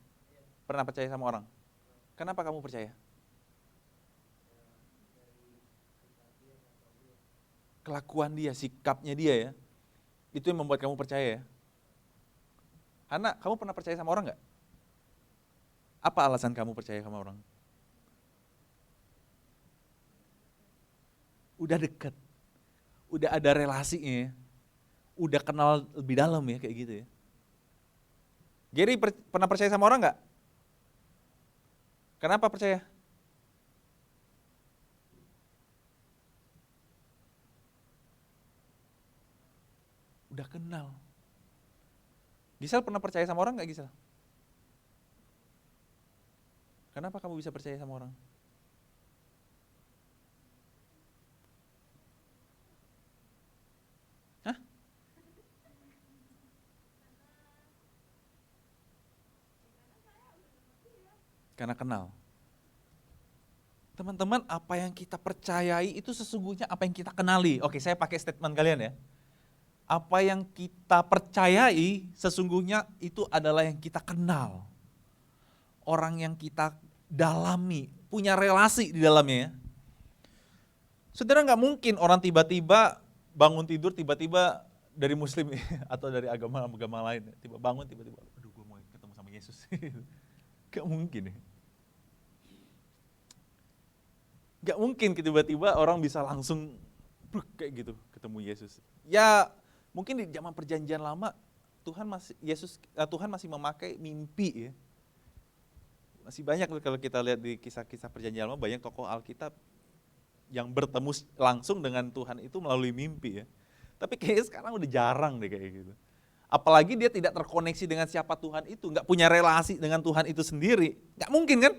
pernah percaya sama orang? Kenapa kamu percaya? Kelakuan dia, sikapnya dia ya. Itu yang membuat kamu percaya ya. Hana, kamu pernah percaya sama orang nggak? Apa alasan kamu percaya sama orang? Udah dekat, udah ada relasinya ya. Udah kenal lebih dalam ya kayak gitu ya. Gary pernah percaya sama orang nggak? Kenapa percaya? Udah kenal. Gisel pernah percaya sama orang nggak Gisel? Kenapa kamu bisa percaya sama orang? Hah? Karena kenal. Teman-teman, apa yang kita percayai itu sesungguhnya apa yang kita kenali. Oke, saya pakai statement kalian ya. Apa yang kita percayai sesungguhnya itu adalah yang kita kenal. Orang yang kita dalami, punya relasi di dalamnya ya. Saudara, nggak mungkin orang tiba-tiba bangun tidur tiba-tiba dari muslim atau dari agama lain, tiba bangun tiba-tiba, aduh gue mau ketemu sama Yesus. Gak mungkin ya. Gak mungkin tiba-tiba orang bisa langsung kayak gitu ketemu Yesus. Ya mungkin di zaman perjanjian lama Tuhan masih memakai mimpi ya. Masih banyak kalau kita lihat di kisah-kisah perjanjian lama, banyak tokoh Alkitab yang bertemu langsung dengan Tuhan itu melalui mimpi ya. Tapi kayaknya sekarang udah jarang deh kayak gitu. Apalagi dia tidak terkoneksi dengan siapa Tuhan itu, nggak punya relasi dengan Tuhan itu sendiri. Nggak mungkin kan?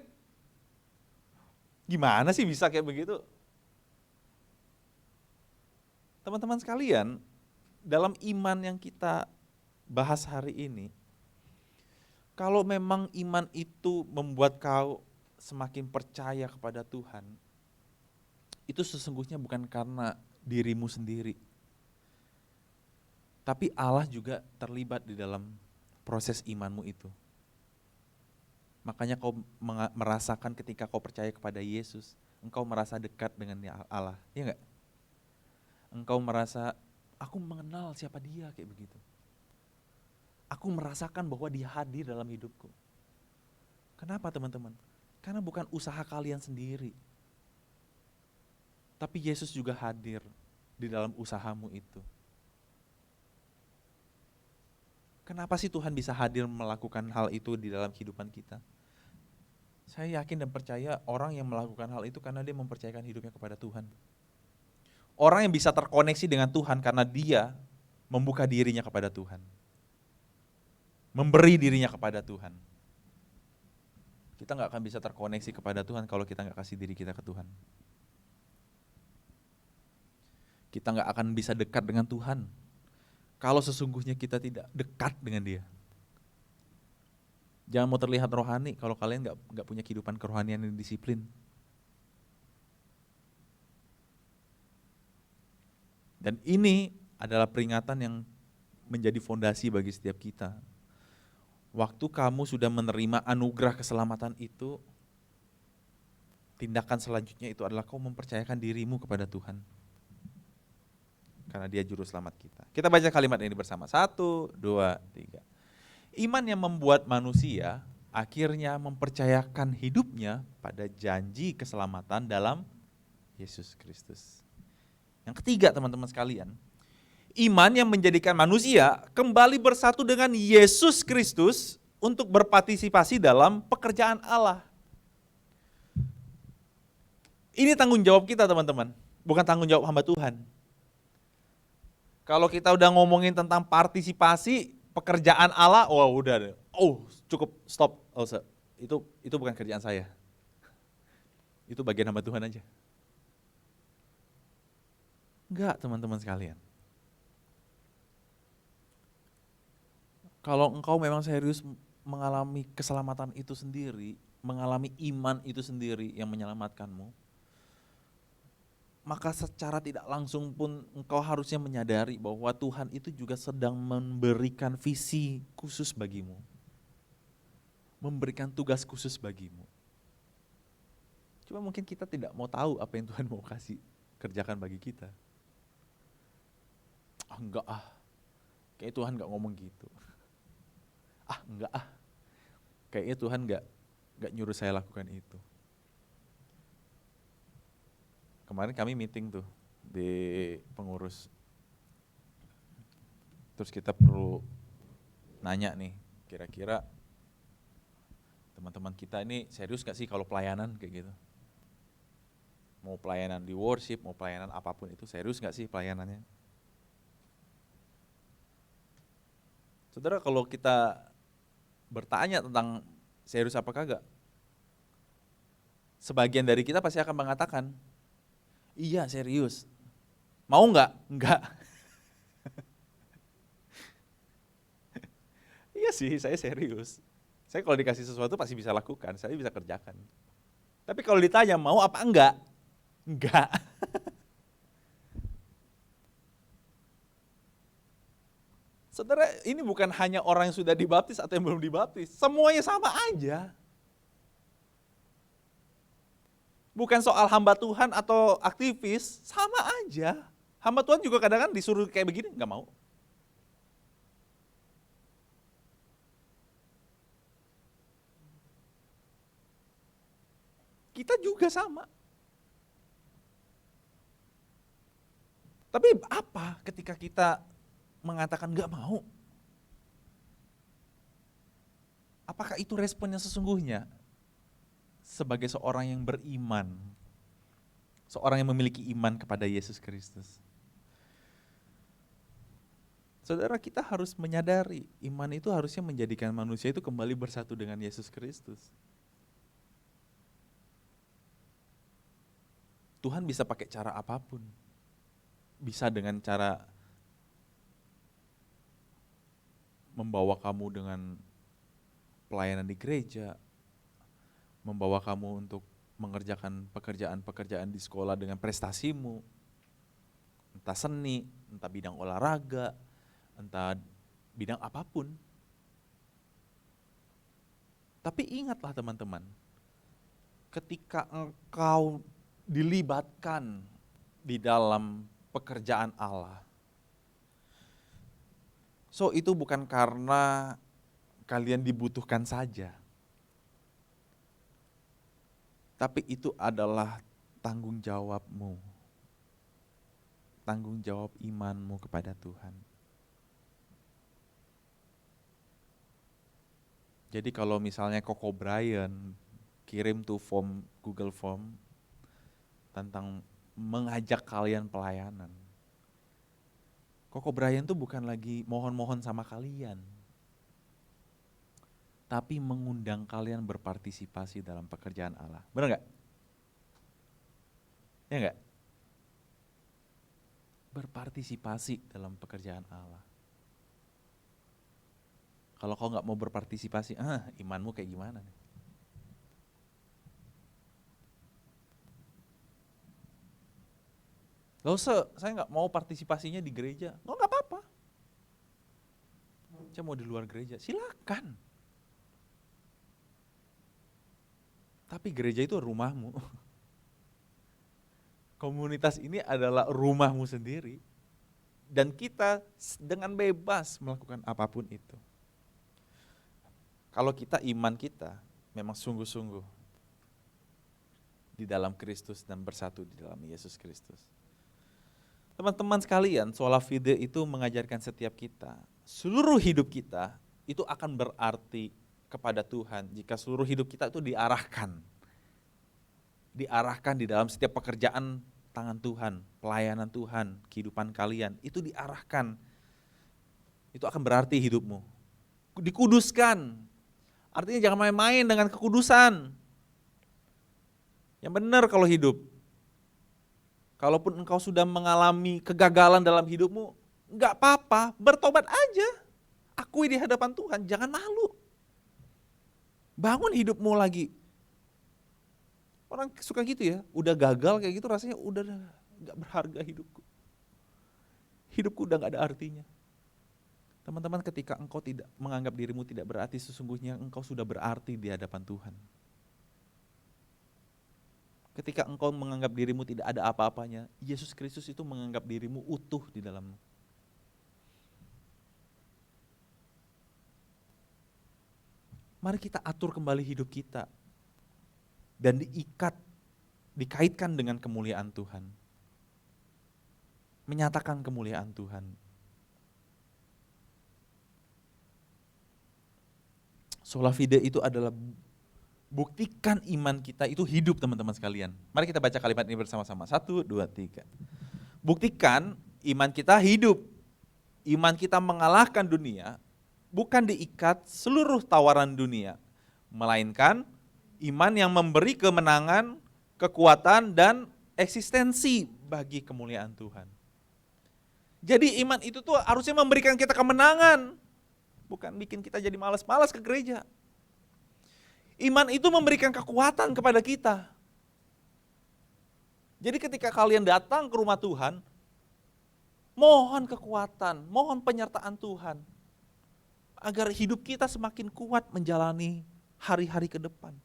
Gimana sih bisa kayak begitu? Teman-teman sekalian, dalam iman yang kita bahas hari ini, kalau memang iman itu membuat kau semakin percaya kepada Tuhan, itu sesungguhnya bukan karena dirimu sendiri. Tapi Allah juga terlibat di dalam proses imanmu itu. Makanya kau merasakan ketika kau percaya kepada Yesus, engkau merasa dekat dengan Allah, ya enggak? Engkau merasa, aku mengenal siapa dia, kayak begitu. Aku merasakan bahwa dia hadir dalam hidupku. Kenapa teman-teman? Karena bukan usaha kalian sendiri. Tapi Yesus juga hadir di dalam usahamu itu. Kenapa sih Tuhan bisa hadir melakukan hal itu di dalam kehidupan kita? Saya yakin dan percaya orang yang melakukan hal itu karena dia mempercayakan hidupnya kepada Tuhan. Orang yang bisa terkoneksi dengan Tuhan karena dia membuka dirinya kepada Tuhan. Memberi dirinya kepada Tuhan. Kita gak akan bisa terkoneksi kepada Tuhan kalau kita gak kasih diri kita ke Tuhan. Kita gak akan bisa dekat dengan Tuhan kalau sesungguhnya kita tidak dekat dengan Dia. Jangan mau terlihat rohani kalau kalian nggak punya kehidupan kerohanian yang disiplin. Dan ini adalah peringatan yang menjadi fondasi bagi setiap kita. Waktu kamu sudah menerima anugerah keselamatan itu, tindakan selanjutnya itu adalah kau mempercayakan dirimu kepada Tuhan. Karena Dia juru selamat kita. Kita baca kalimat ini bersama. 1, 2, 3. Iman yang membuat manusia akhirnya mempercayakan hidupnya pada janji keselamatan dalam Yesus Kristus. Yang ketiga teman-teman sekalian, iman yang menjadikan manusia kembali bersatu dengan Yesus Kristus untuk berpartisipasi dalam pekerjaan Allah. Ini tanggung jawab kita teman-teman, bukan tanggung jawab hamba Tuhan. Kalau kita udah ngomongin tentang partisipasi, pekerjaan Allah, wah udah deh. Oh, cukup stop, Elsa. Itu bukan kerjaan saya. Itu bagian hamba Tuhan aja. Enggak, teman-teman sekalian. Kalau engkau memang serius mengalami keselamatan itu sendiri, mengalami iman itu sendiri yang menyelamatkanmu, maka secara tidak langsung pun engkau harusnya menyadari bahwa Tuhan itu juga sedang memberikan visi khusus bagimu. Memberikan tugas khusus bagimu. Cuma mungkin kita tidak mau tahu apa yang Tuhan mau kasih kerjakan bagi kita. Enggak kayaknya Tuhan enggak ngomong gitu. Enggak kayaknya Tuhan enggak nyuruh saya lakukan itu. Kemarin kami meeting tuh di pengurus. Terus kita perlu nanya nih, kira-kira teman-teman kita ini serius gak sih kalau pelayanan kayak gitu? Mau pelayanan di worship, mau pelayanan apapun itu, serius gak sih pelayanannya? Saudara, kalau kita bertanya tentang serius apa kagak, sebagian dari kita pasti akan mengatakan, iya serius. Mau nggak? Enggak. Iya sih, saya serius. Saya kalau dikasih sesuatu pasti bisa lakukan, saya bisa kerjakan. Tapi kalau ditanya mau apa enggak? Enggak. Saudara, ini bukan hanya orang yang sudah dibaptis atau yang belum dibaptis, semuanya sama aja. Bukan soal hamba Tuhan atau aktivis, sama aja. Hamba Tuhan juga kadang-kadang disuruh kayak begini, nggak mau. Kita juga sama. Tapi apa ketika kita mengatakan nggak mau? Apakah itu responnya sesungguhnya? Sebagai seorang yang beriman, seorang yang memiliki iman kepada Yesus Kristus. Saudara, kita harus menyadari iman itu harusnya menjadikan manusia itu kembali bersatu dengan Yesus Kristus. Tuhan bisa pakai cara apapun. Bisa dengan cara membawa kamu dengan pelayanan di gereja, membawa kamu untuk mengerjakan pekerjaan-pekerjaan di sekolah dengan prestasimu, entah seni, entah bidang olahraga, entah bidang apapun. Tapi ingatlah teman-teman, ketika engkau dilibatkan di dalam pekerjaan Allah, so itu bukan karena kalian dibutuhkan saja, tapi itu adalah tanggung jawabmu, tanggung jawab imanmu kepada Tuhan. Jadi kalau misalnya Koko Brian kirim tuh Google Form tentang mengajak kalian pelayanan, Koko Brian tuh bukan lagi mohon-mohon sama kalian, tapi mengundang kalian berpartisipasi dalam pekerjaan Allah. Benar nggak? Ya nggak? Berpartisipasi dalam pekerjaan Allah. Kalau kau nggak mau berpartisipasi, imanmu kayak gimana nih? Gak usah, saya nggak mau partisipasinya di gereja. Oh, nggak apa-apa. Saya mau di luar gereja, silakan. Tapi gereja itu rumahmu. Komunitas ini adalah rumahmu sendiri. Dan kita dengan bebas melakukan apapun itu. Kalau iman kita memang sungguh-sungguh di dalam Kristus dan bersatu di dalam Yesus Kristus. Teman-teman sekalian, sola fide itu mengajarkan setiap kita, seluruh hidup kita itu akan berarti kepada Tuhan jika seluruh hidup kita itu diarahkan di dalam setiap pekerjaan tangan Tuhan, pelayanan Tuhan, kehidupan kalian itu diarahkan itu akan berarti hidupmu. Dikuduskan, artinya jangan main-main dengan kekudusan. Yang benar kalau hidup. Kalaupun engkau sudah mengalami kegagalan dalam hidupmu, enggak apa-apa, bertobat aja. Akui di hadapan Tuhan, jangan malu. Bangun hidupmu lagi. Orang suka gitu ya, udah gagal kayak gitu rasanya udah enggak berharga hidupku. Hidupku udah enggak ada artinya. Teman-teman, ketika engkau tidak menganggap dirimu tidak berarti, sesungguhnya engkau sudah berarti di hadapan Tuhan. Ketika engkau menganggap dirimu tidak ada apa-apanya, Yesus Kristus itu menganggap dirimu utuh di dalammu. Mari kita atur kembali hidup kita dan dikaitkan dengan kemuliaan Tuhan. Menyatakan kemuliaan Tuhan. Sola fide itu adalah buktikan iman kita itu hidup, teman-teman sekalian. Mari kita baca kalimat ini bersama-sama. 1, 2, 3. Buktikan iman kita hidup. Iman kita mengalahkan dunia, bukan diikat seluruh tawaran dunia, melainkan iman yang memberi kemenangan, kekuatan, dan eksistensi bagi kemuliaan Tuhan. Jadi iman itu tuh harusnya memberikan kita kemenangan, bukan bikin kita jadi malas-malas ke gereja. Iman itu memberikan kekuatan kepada kita. Jadi ketika kalian datang ke rumah Tuhan, mohon kekuatan, mohon penyertaan Tuhan, agar hidup kita semakin kuat menjalani hari-hari ke depan.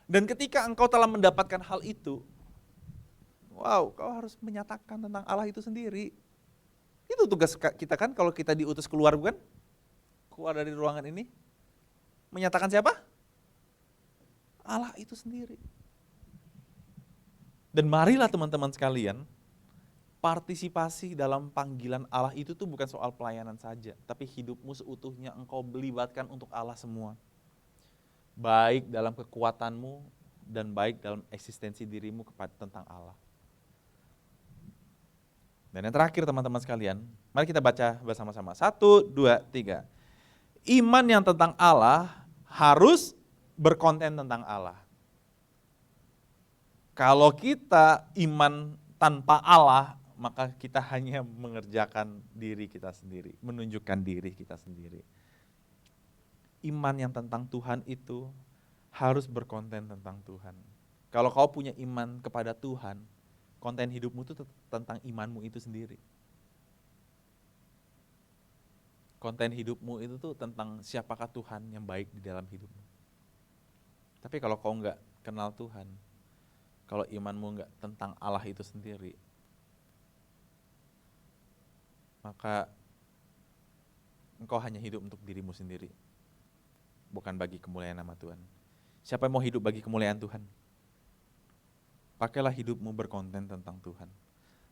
Dan ketika engkau telah mendapatkan hal itu, wow, kau harus menyatakan tentang Allah itu sendiri. Itu tugas kita kan, kalau kita diutus keluar, bukan? Keluar dari ruangan ini, menyatakan siapa? Allah itu sendiri. Dan marilah teman-teman sekalian, partisipasi dalam panggilan Allah itu tuh bukan soal pelayanan saja, tapi hidupmu seutuhnya engkau melibatkan untuk Allah semua. Baik dalam kekuatanmu dan baik dalam eksistensi dirimu kepada tentang Allah. Dan yang terakhir teman-teman sekalian, mari kita baca bersama-sama. 1, 2, 3. Iman yang tentang Allah harus berkonten tentang Allah. Kalau kita iman tanpa Allah, maka kita hanya mengerjakan diri kita sendiri, menunjukkan diri kita sendiri. Iman yang tentang Tuhan itu harus berkonten tentang Tuhan. Kalau kau punya iman kepada Tuhan, konten hidupmu itu tentang imanmu itu sendiri. Konten hidupmu itu tuh tentang siapakah Tuhan yang baik di dalam hidupmu. Tapi kalau kau enggak kenal Tuhan, kalau imanmu enggak tentang Allah itu sendiri, maka engkau hanya hidup untuk dirimu sendiri, bukan bagi kemuliaan nama Tuhan. Siapa yang mau hidup bagi kemuliaan Tuhan? Pakailah hidupmu berkonten tentang Tuhan,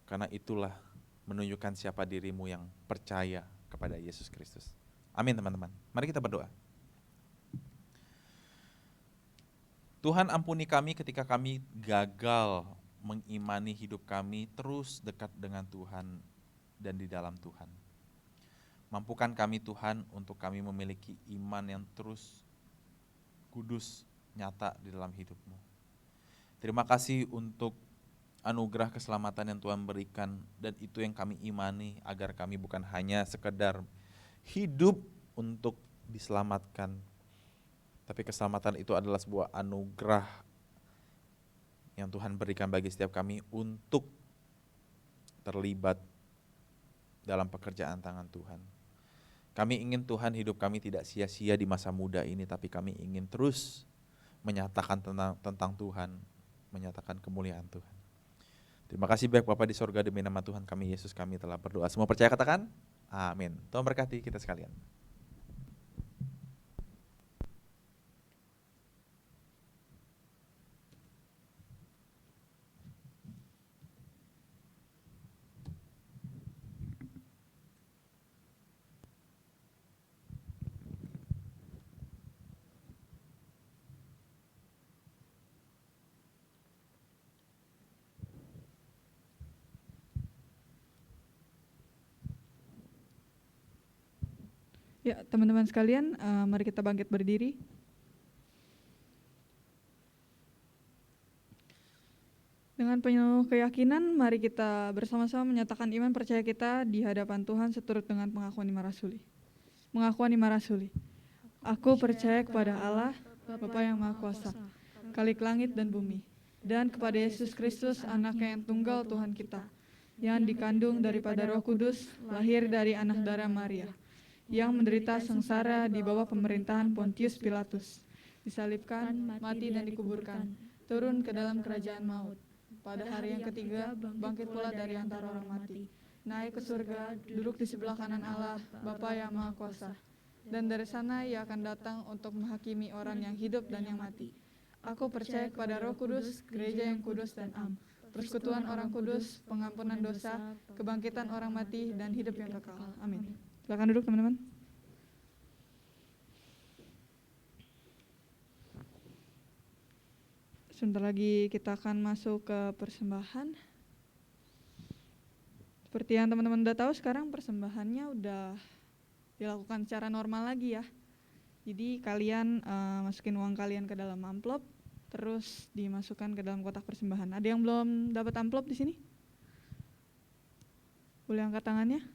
karena itulah menunjukkan siapa dirimu yang percaya kepada Yesus Kristus. Amin teman-teman. Mari kita berdoa. Tuhan, ampuni kami ketika kami gagal mengimani hidup kami terus dekat dengan Tuhan dan di dalam Tuhan. Mampukan kami Tuhan untuk kami memiliki iman yang terus kudus, nyata di dalam hidup-Mu. Terima kasih untuk anugerah keselamatan yang Tuhan berikan, dan itu yang kami imani agar kami bukan hanya sekedar hidup untuk diselamatkan, tapi keselamatan itu adalah sebuah anugerah yang Tuhan berikan bagi setiap kami untuk terlibat dalam pekerjaan tangan Tuhan. Kami ingin Tuhan hidup kami tidak sia-sia di masa muda ini, tapi kami ingin terus menyatakan tentang Tuhan, menyatakan kemuliaan Tuhan. Terima kasih baik Bapa di sorga, demi nama Tuhan kami Yesus kami telah berdoa. Semua percaya katakan, amin. Tuhan berkati kita sekalian. Ya, teman-teman sekalian, mari kita bangkit berdiri. Dengan penuh keyakinan, mari kita bersama-sama menyatakan iman percaya kita di hadapan Tuhan seturut dengan pengakuan iman rasuli. Pengakuan iman rasuli. Aku percaya kepada Allah, Bapa yang Maha Kuasa, Khalik langit dan bumi, dan kepada Yesus Kristus, Anaknya yang tunggal Tuhan kita, yang dikandung daripada Roh Kudus, lahir dari anak darah Maria, yang menderita sengsara di bawah pemerintahan Pontius Pilatus, disalibkan, mati dan dikuburkan, turun ke dalam kerajaan maut. Pada hari yang ketiga, bangkit pula dari antara orang mati, naik ke surga, duduk di sebelah kanan Allah, Bapa yang Maha Kuasa. Dan dari sana Ia akan datang untuk menghakimi orang yang hidup dan yang mati. Aku percaya kepada Roh Kudus, gereja yang kudus dan am, persekutuan orang kudus, pengampunan dosa, kebangkitan orang mati, dan hidup yang kekal. Amin. Silakan duduk teman-teman. Sebentar lagi kita akan masuk ke persembahan. Seperti yang teman-teman udah tahu, sekarang persembahannya udah dilakukan secara normal lagi ya. Jadi kalian masukin uang kalian ke dalam amplop, terus dimasukkan ke dalam kotak persembahan. Ada yang belum dapat amplop di sini? Boleh angkat tangannya?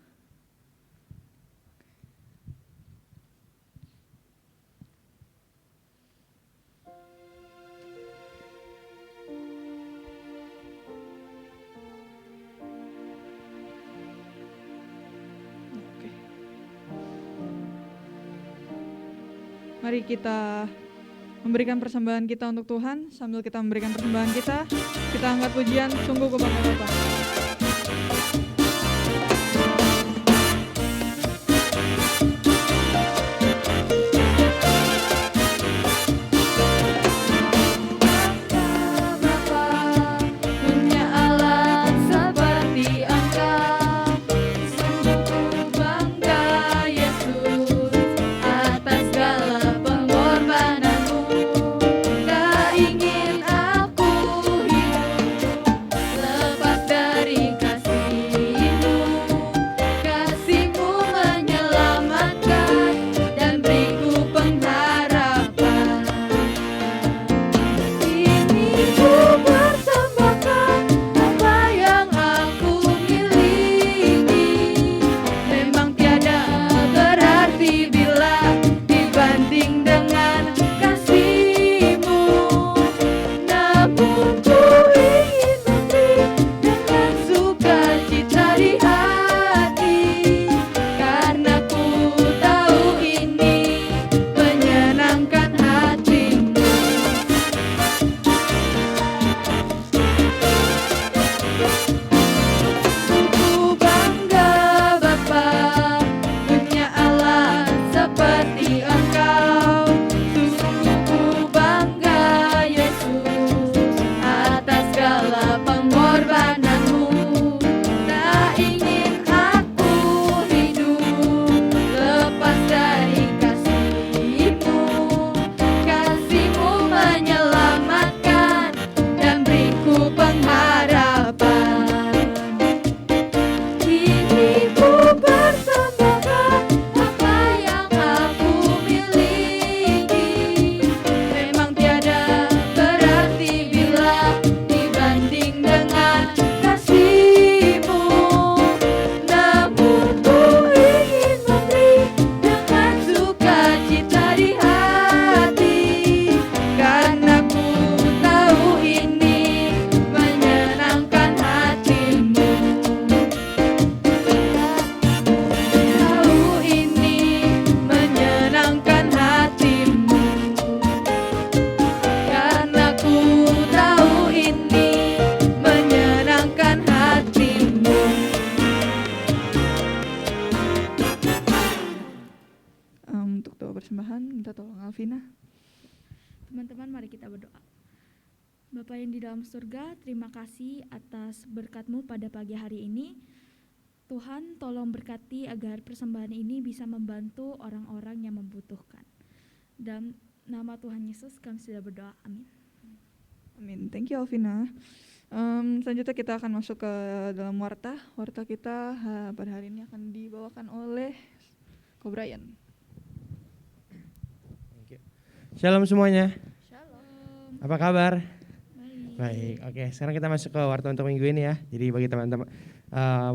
Oke. Mari kita memberikan persembahan kita untuk Tuhan. Sambil kita memberikan persembahan kita angkat pujian sungguh ku bangga Bapa. Punya Allah seperti Engkau, sungguh ku bangga Yesus atas segala pengorbananmu. Tak ingin aku hidup lepas dari kasih-Mu. Kasih-Mu menyelamatkan dan beriku pengharapan. Kini ku persembahkan apa yang aku miliki. Memang tiada berarti bila dibanding dengan kasih-Mu. Namun ku ingin memberi dengan sukacita di hati, karena ku tahu ini menyenangkan hati-Mu. Ku bangga Bapa, punya Allah seperti Engkau. Sungguh ku bangga Yesus atas segala pengorbananmu. Tak ingin aku hidup lepas dari kasih-Mu. Kasih-Mu menyelamatkan dan beriku pengharapan. Kini ku persembahkan apa yang aku miliki. Memang tiada berarti bila dibanding dengan kasih-Mu. Namun ku ingin memberi dengan sukacita di hati, karena ku tahu ini menyenangkan hati-Mu. Tahu ini menyenangkan hati-Mu, karena ku tahu ini menyenangkan hati-Mu. Untuk doa persembahan, minta tolong Alvina. Teman-teman, mari kita berdoa. Bapa yang di dalam surga, terima kasih atas berkat-Mu pada pagi hari ini. Tuhan, tolong berkati agar persembahan ini bisa membantu orang-orang yang membutuhkan. Dalam nama Tuhan Yesus kami sudah berdoa, amin. Amin. Thank you Alvina. Selanjutnya kita akan masuk ke dalam warta. Warta kita pada hari ini akan dibawakan oleh Ko Brian. Shalom semuanya. Shalom. Apa kabar? Baik. Baik. Oke, sekarang kita masuk ke warta untuk minggu ini ya. Jadi bagi teman-teman,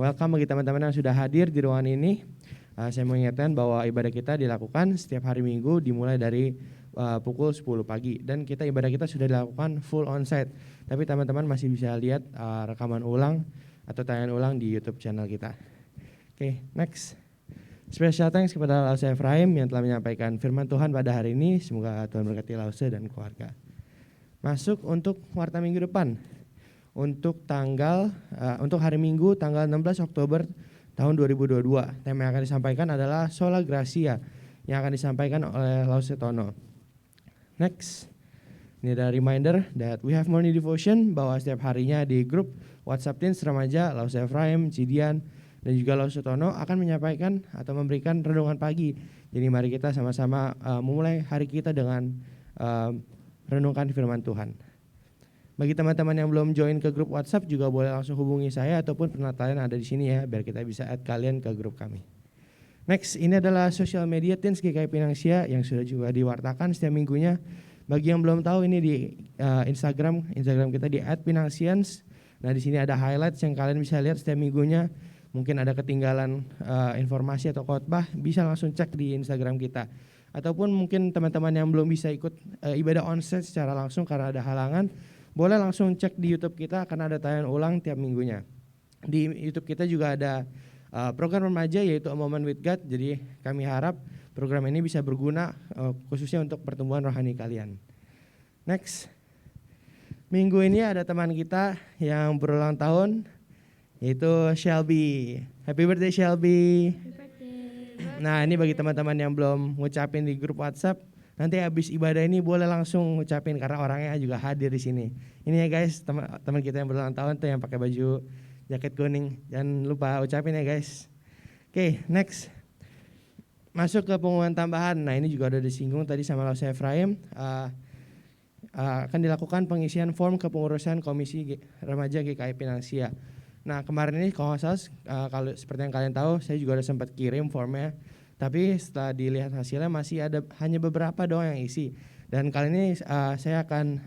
welcome bagi teman-teman yang sudah hadir di ruangan ini. Saya mau ingatkan bahwa ibadah kita dilakukan setiap hari Minggu dimulai dari pukul 10 pagi dan ibadah kita sudah dilakukan full onsite. Tapi teman-teman masih bisa lihat rekaman ulang atau tayangan ulang di YouTube channel kita. Oke, next. Special thanks kepada Lause Efraim yang telah menyampaikan firman Tuhan pada hari ini. Semoga Tuhan berkati Lause dan keluarga. Masuk untuk warta minggu depan. Untuk hari Minggu tanggal 16 Oktober tahun 2022. Tema yang akan disampaikan adalah Sola Gracia yang akan disampaikan oleh Lause Tono. Next. Ini ada reminder that we have morning devotion bahwa setiap harinya di grup WhatsApp Teens Remaja, Lause Efraim, Cidian, dan juga Lause Tono akan menyampaikan atau memberikan renungan pagi. Jadi mari kita sama-sama memulai hari kita dengan renungkan firman Tuhan. Bagi teman-teman yang belum join ke grup WhatsApp juga boleh langsung hubungi saya ataupun penataran ada di sini ya, biar kita bisa add kalian ke grup kami. Next, ini adalah sosial media Teens GKI Pinangsia yang sudah juga diwartakan setiap minggunya. Bagi yang belum tahu ini di Instagram kita di @pinangsians. Nah di sini ada highlights yang kalian bisa lihat setiap minggunya. Mungkin ada ketinggalan informasi atau khotbah, bisa langsung cek di Instagram kita. Ataupun mungkin teman-teman yang belum bisa ikut ibadah onsite secara langsung karena ada halangan, boleh langsung cek di YouTube kita karena ada tayangan ulang tiap minggunya. Di YouTube kita juga ada program remaja yaitu A Moment with God. Jadi kami harap program ini bisa berguna khususnya untuk pertumbuhan rohani kalian. Next. Minggu ini ada teman kita yang berulang tahun, yaitu Shelby. Happy birthday Shelby. Nah ini bagi teman-teman yang belum ngucapin di grup WhatsApp, nanti habis ibadah ini boleh langsung ngucapin karena orangnya juga hadir di sini. Ini ya guys, teman kita yang berulang tahun tuh yang pakai baju jaket kuning, jangan lupa ucapin ya guys. Oke, next. Masuk ke pengumuman tambahan. Nah ini juga udah disinggung tadi sama Lause Efraim. Akan dilakukan pengisian form kepengurusan Komisi Remaja GKI Pinangsia. Nah kemarin ini kalau nggak salah, kalau seperti yang kalian tahu, saya juga udah sempat kirim formnya. Tapi setelah dilihat hasilnya masih ada hanya beberapa doang yang isi. Dan kali ini saya akan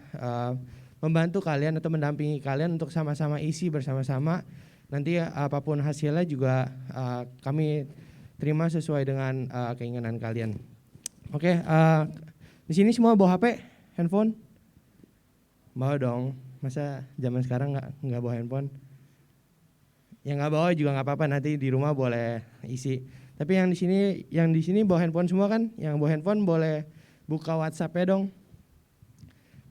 membantu kalian atau mendampingi kalian untuk sama-sama isi bersama-sama. Nanti apapun hasilnya juga kami terima sesuai dengan keinginan kalian. Oke, di sini semua bawa HP, handphone? Bawa dong. Masa zaman sekarang nggak bawa handphone? Yang nggak bawa juga nggak apa-apa, nanti di rumah boleh isi. Tapi yang di sini bawa handphone semua kan? Yang bawa handphone boleh buka WhatsApp-nya dong.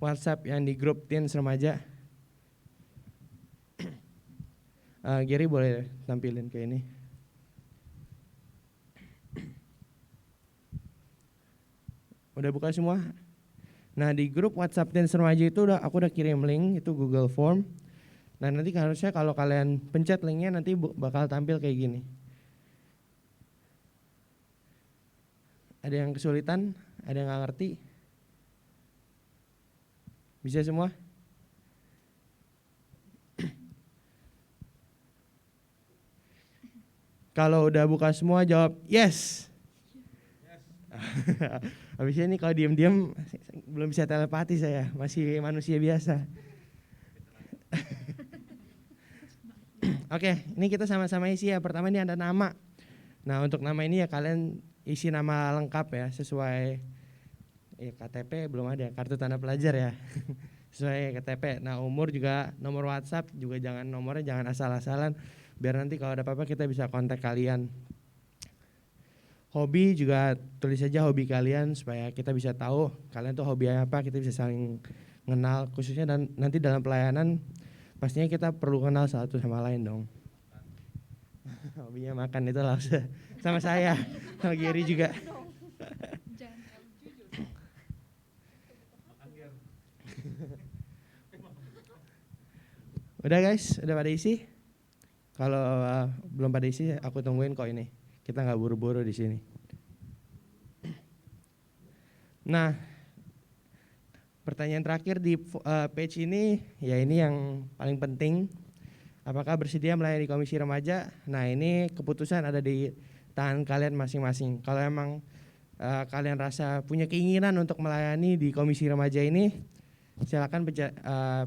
WhatsApp yang di grup Teens Remaja. Gary boleh tampilin ke ini. Udah buka semua? Nah di grup WhatsApp Teens Remaja itu aku udah kirim link, itu Google Form. Nah nanti harusnya kalau kalian pencet linknya nanti bakal tampil kayak gini. Ada yang kesulitan? Ada yang gak ngerti? Bisa semua? Kalau udah buka semua jawab yes. Habisnya ini kalau diam-diam belum bisa telepati saya, masih manusia biasa. Oke, ini kita sama-sama isi ya. Pertama ini ada nama. Nah untuk nama ini ya kalian isi nama lengkap ya sesuai KTP belum ada, kartu tanda pelajar ya. Sesuai KTP. Nah umur juga, nomor WhatsApp juga nomornya jangan asal-asalan. Biar nanti kalau ada apa-apa kita bisa kontak kalian. Hobi juga tulis saja hobi kalian supaya kita bisa tahu kalian tuh hobi apa, kita bisa saling mengenal khususnya dan nanti dalam pelayanan pastinya kita perlu kenal satu sama lain dong. Hobinya makan itu langsung sama saya, sama Gary juga. Udah guys, udah pada isi? Kalau belum pada isi aku tungguin kok ini. Kita nggak buru-buru di sini. Nah, pertanyaan terakhir di page ini, ya ini yang paling penting. Apakah bersedia melayani komisi remaja? Nah ini keputusan ada di tangan kalian masing-masing. Kalau emang kalian rasa punya keinginan untuk melayani di komisi remaja ini, silakan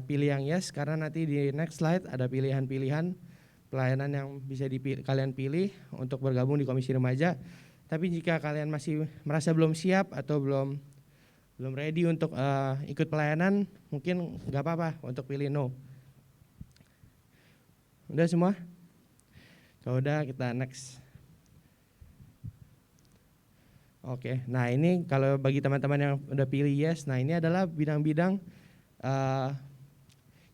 pilih yang yes, karena nanti di next slide ada pilihan-pilihan pelayanan yang bisa kalian pilih untuk bergabung di komisi remaja. Tapi jika kalian masih merasa belum siap atau belum ready untuk ikut pelayanan, mungkin nggak apa-apa untuk pilih no. Udah semua? Kalau udah kita next. Oke, nah ini kalau bagi teman-teman yang udah pilih yes, nah ini adalah bidang-bidang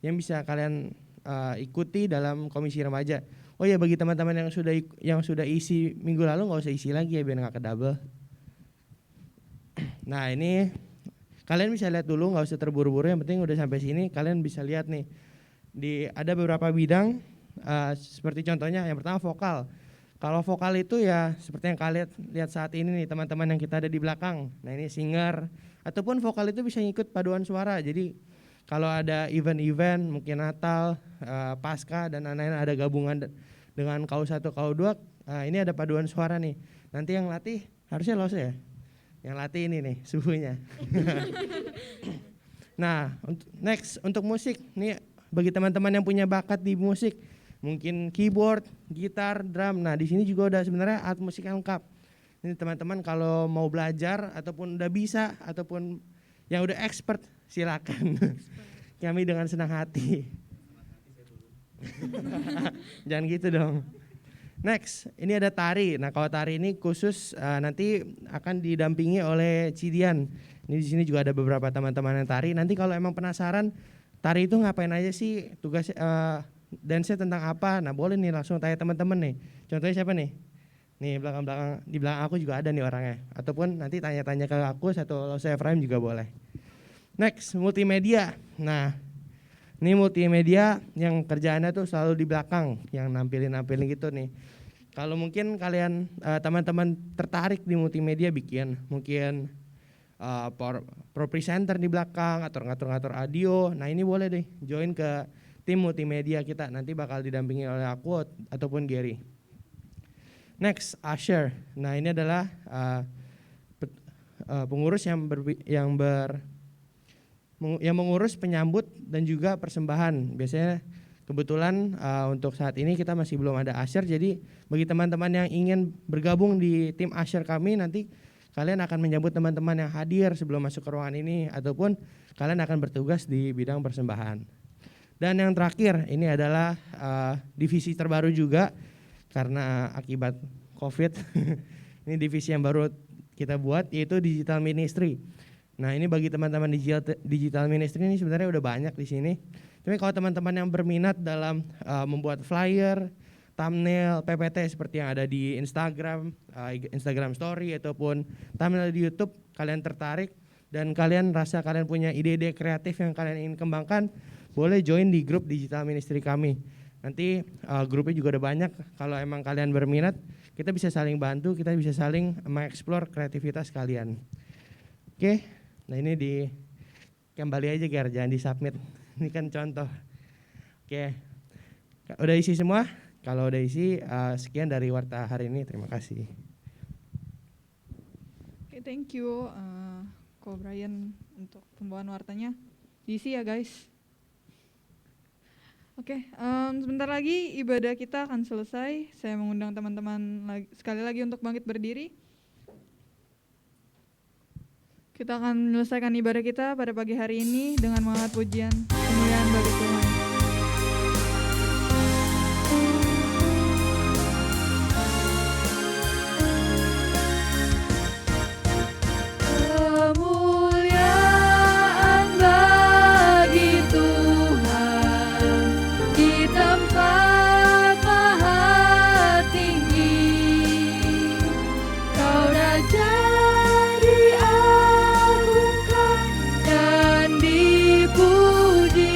yang bisa kalian ikuti dalam komisi remaja. Oh ya, bagi teman-teman yang sudah isi minggu lalu nggak usah isi lagi ya biar nggak kedouble. Nah ini kalian bisa lihat dulu, nggak usah terburu-buru. Yang penting udah sampai sini kalian bisa lihat nih. Ada beberapa bidang seperti contohnya yang pertama vokal. Kalau vokal itu ya seperti yang kalian lihat saat ini nih teman-teman yang kita ada di belakang. Nah ini singer ataupun vokal itu bisa ngikut paduan suara. Jadi kalau ada event-event mungkin Natal, Paskah dan lain-lain ada gabungan dengan KU1, KU2, ini ada paduan suara nih. Nanti yang latih harusnya Lose ya. Yang latih ini nih suhunya. Nah next untuk musik nih bagi teman-teman yang punya bakat di musik. Mungkin keyboard, gitar, drum. Nah di sini juga udah sebenarnya alat musik yang lengkap. Ini teman-teman kalau mau belajar ataupun udah bisa ataupun yang udah expert silakan. Kami dengan senang hati. Jangan gitu dong. Next, ini ada tari. Nah kalau tari ini khusus nanti akan didampingi oleh Cidian. Ini di sini juga ada beberapa teman-teman yang tari. Nanti kalau emang penasaran tari itu ngapain aja sih, tugas dance tentang apa? Nah boleh nih langsung tanya teman-teman nih. Contohnya siapa nih? Nih di belakang aku juga ada nih orangnya. Ataupun nanti tanya-tanya ke aku atau Lose Efraim juga boleh. Next, multimedia. Nah ini multimedia yang kerjaannya tuh selalu di belakang, yang nampilin gitu nih. Kalau mungkin kalian teman-teman tertarik di multimedia bikin mungkin pro presenter di belakang atau ngatur-ngatur audio. Nah ini boleh deh join ke tim multimedia kita, nanti bakal didampingi oleh aku ataupun Gary. Next, usher. Nah ini adalah pengurus yang mengurus penyambut dan juga persembahan. Biasanya kebetulan untuk saat ini kita masih belum ada usher, jadi bagi teman-teman yang ingin bergabung di tim usher kami, nanti kalian akan menyambut teman-teman yang hadir sebelum masuk ke ruangan ini ataupun kalian akan bertugas di bidang persembahan. Dan yang terakhir ini adalah divisi terbaru juga karena akibat COVID. Ini divisi yang baru kita buat yaitu digital ministry. Nah ini bagi teman-teman digital ministry ini sebenarnya udah banyak di sini. Tapi kalau teman-teman yang berminat dalam membuat flyer, thumbnail, PPT seperti yang ada di Instagram, Instagram Story ataupun thumbnail di YouTube, kalian tertarik dan kalian rasa kalian punya ide-ide kreatif yang kalian ingin kembangkan, boleh join di grup digital ministry kami. Nanti grupnya juga ada banyak. Kalau emang kalian berminat, kita bisa saling bantu, kita bisa saling mengeksplor kreativitas kalian. Oke, nah ini kembali aja Ger, jangan di-submit. Ini kan contoh. Oke, udah isi semua? Kalau udah isi, sekian dari Warta hari ini. Terima kasih. Oke, thank you Ko Brian untuk pembawaan wartanya. Diisi ya guys. Oke, sebentar lagi ibadah kita akan selesai. Saya mengundang teman-teman sekali lagi untuk bangkit berdiri. Kita akan menyelesaikan ibadah kita pada pagi hari ini dengan mengangkat pujian kemuliaan bagi Tuhan. Kemuliaan bagi Tuhan di tempat maha tinggi. Kau raja diagungkan dan dipuji.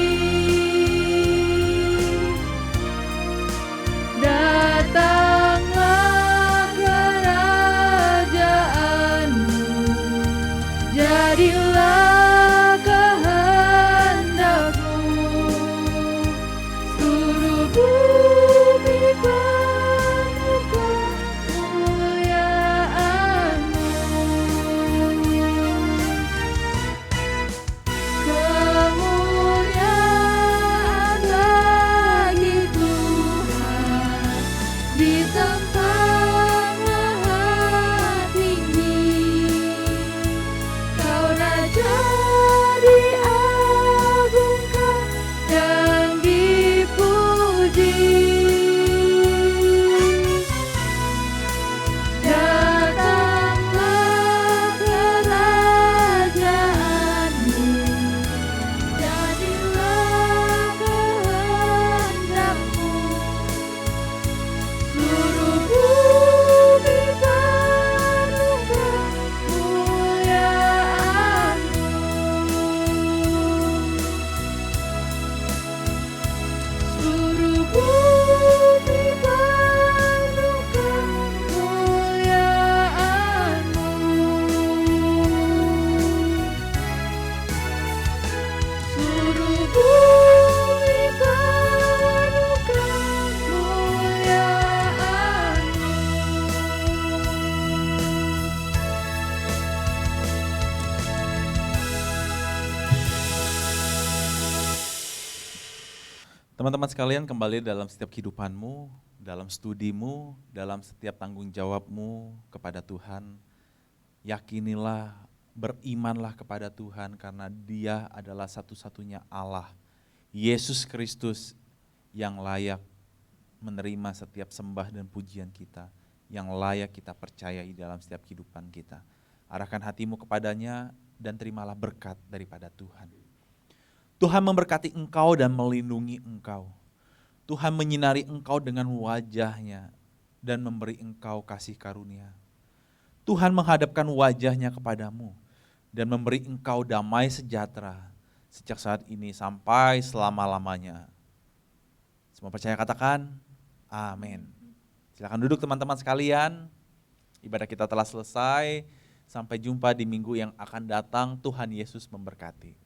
Teman-teman sekalian, kembali dalam setiap kehidupanmu, dalam studimu, dalam setiap tanggung jawabmu kepada Tuhan, yakinilah, berimanlah kepada Tuhan karena Dia adalah satu-satunya Allah, Yesus Kristus yang layak menerima setiap sembah dan pujian kita, yang layak kita percayai dalam setiap kehidupan kita. Arahkan hatimu kepadanya dan terimalah berkat daripada Tuhan. Tuhan memberkati engkau dan melindungi engkau. Tuhan menyinari engkau dengan wajah-Nya dan memberi engkau kasih karunia. Tuhan menghadapkan wajah-Nya kepadamu dan memberi engkau damai sejahtera sejak saat ini sampai selama-lamanya. Semua percaya katakan, amin. Silakan duduk teman-teman sekalian. Ibadah kita telah selesai. Sampai jumpa di minggu yang akan datang. Tuhan Yesus memberkati.